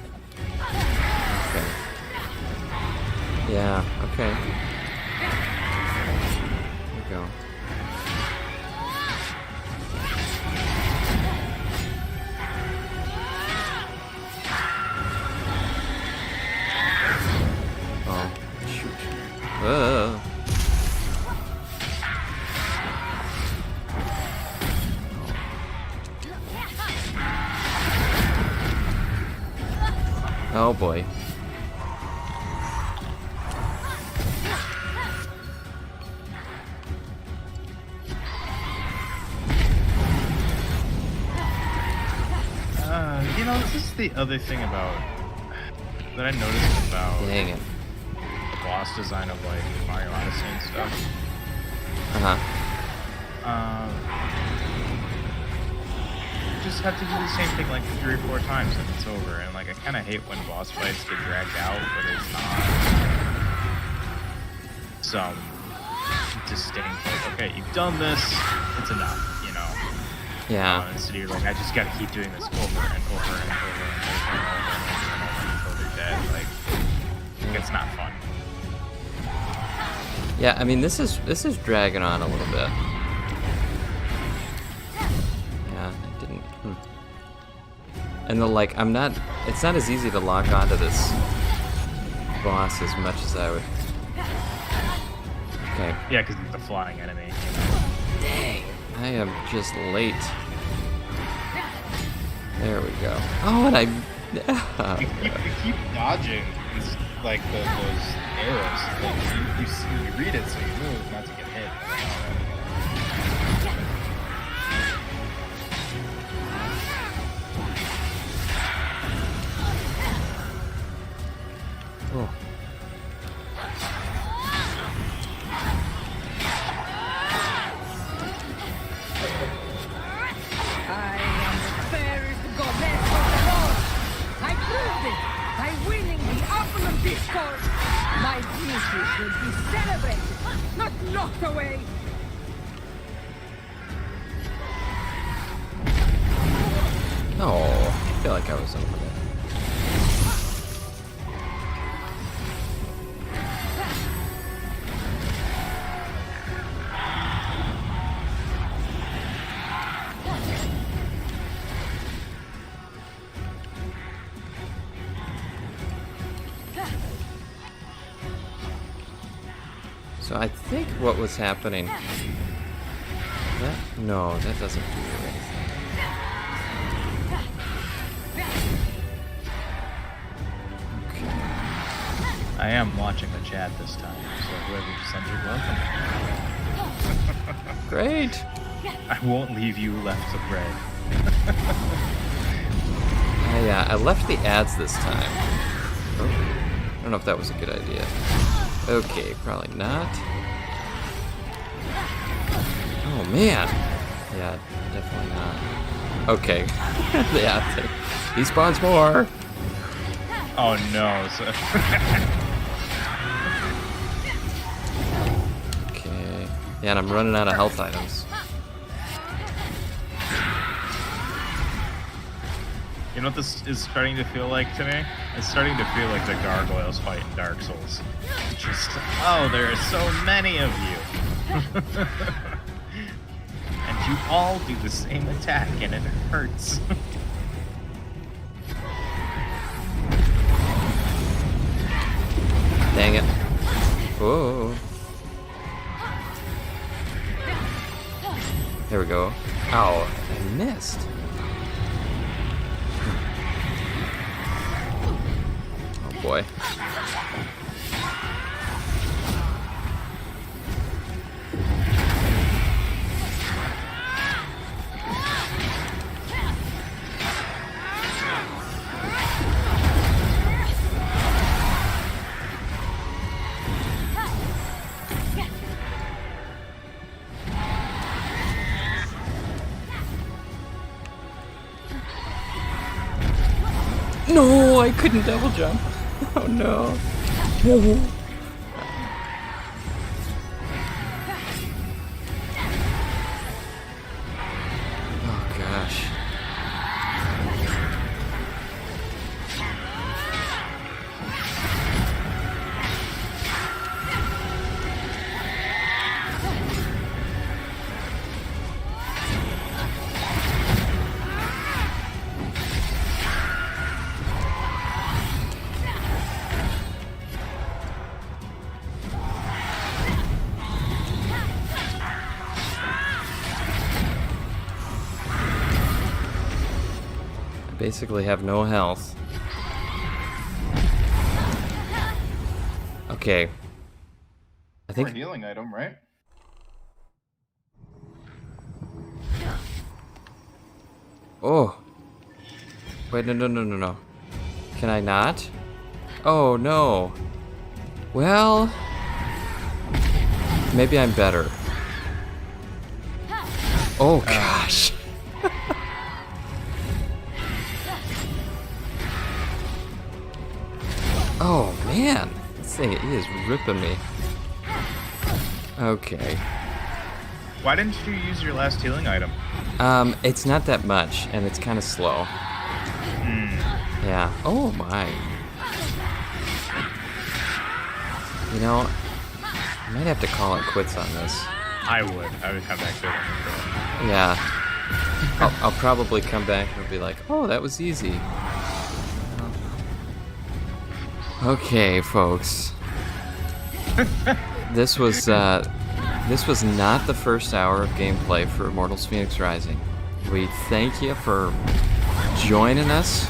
Okay. Yeah, okay. There we go. Oh, shoot. Oh boy. You know, this is the other thing about that I noticed about Dang it. the boss design of like Mario Odyssey and stuff. Uh-huh. You just have to do the same thing like 3 or 4 times and it's over. And like I kind of hate when boss fights get dragged out, but it's not some distinct like, okay, you've done this, it's enough, you know. Yeah. Instead you're like, I just gotta keep doing this over and over and over and over and over and over until they're dead. Like, it's not fun. Yeah, I mean this is dragging on a little bit. Yeah, I didn't. And like it's not as easy to lock onto this boss as much as I would. Okay. Yeah, because it's a flying enemy. Dang, I am just late. There we go. Oh, and I. You keep dodging like those arrows. Like, you read it, so you move not to get hit. Oh. I am the fairest goddess of them all. I proved it by winning the apple of discord. My beauty will be celebrated, not locked away. Oh, I feel like I was over there. So I think what was happening That? No, that doesn't do anything. I am watching the chat this time, so whoever just entered, welcome. Great! I won't leave you left to pray. I left the ads this time. Oh, I don't know if that was a good idea. Okay, probably not. Oh man! Yeah, definitely not. Okay. Yeah, he spawns more! Oh no. So Okay. Yeah, and I'm running out of health items. You know what this is starting to feel like to me? It's starting to feel like the gargoyles fight in Dark Souls. It's just, oh, there are so many of you. And you all do the same attack and it hurts. Dang it. Whoa. There we go. Ow, I missed. Oh boy. No, I couldn't double jump. Oh no. Oh gosh. Basically have no health. Okay. I think For a healing item, right? Oh. Wait, no. Can I not? Oh no. Well, maybe I'm better. Oh gosh. Oh man, this thing is ripping me. Okay. Why didn't you use your last healing item? It's not that much, and it's kind of slow. Yeah. Oh my. You know, I might have to call it quits on this. I would come back to it. Yeah. I'll probably come back and be like, oh, that was easy. Okay, folks. This was not the first hour of gameplay for Immortals Fenyx Rising. We thank you for joining us,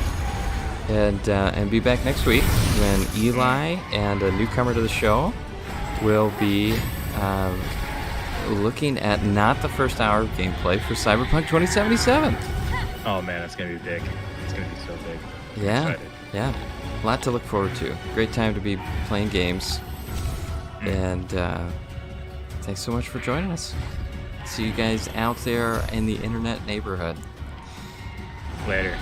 and be back next week when Eli and a newcomer to the show will be looking at not the first hour of gameplay for Cyberpunk 2077. Oh man, it's gonna be big. It's gonna be so big. Yeah, yeah. A lot to look forward to. Great time to be playing games. And thanks so much for joining us. See you guys out there in the internet neighborhood. Later.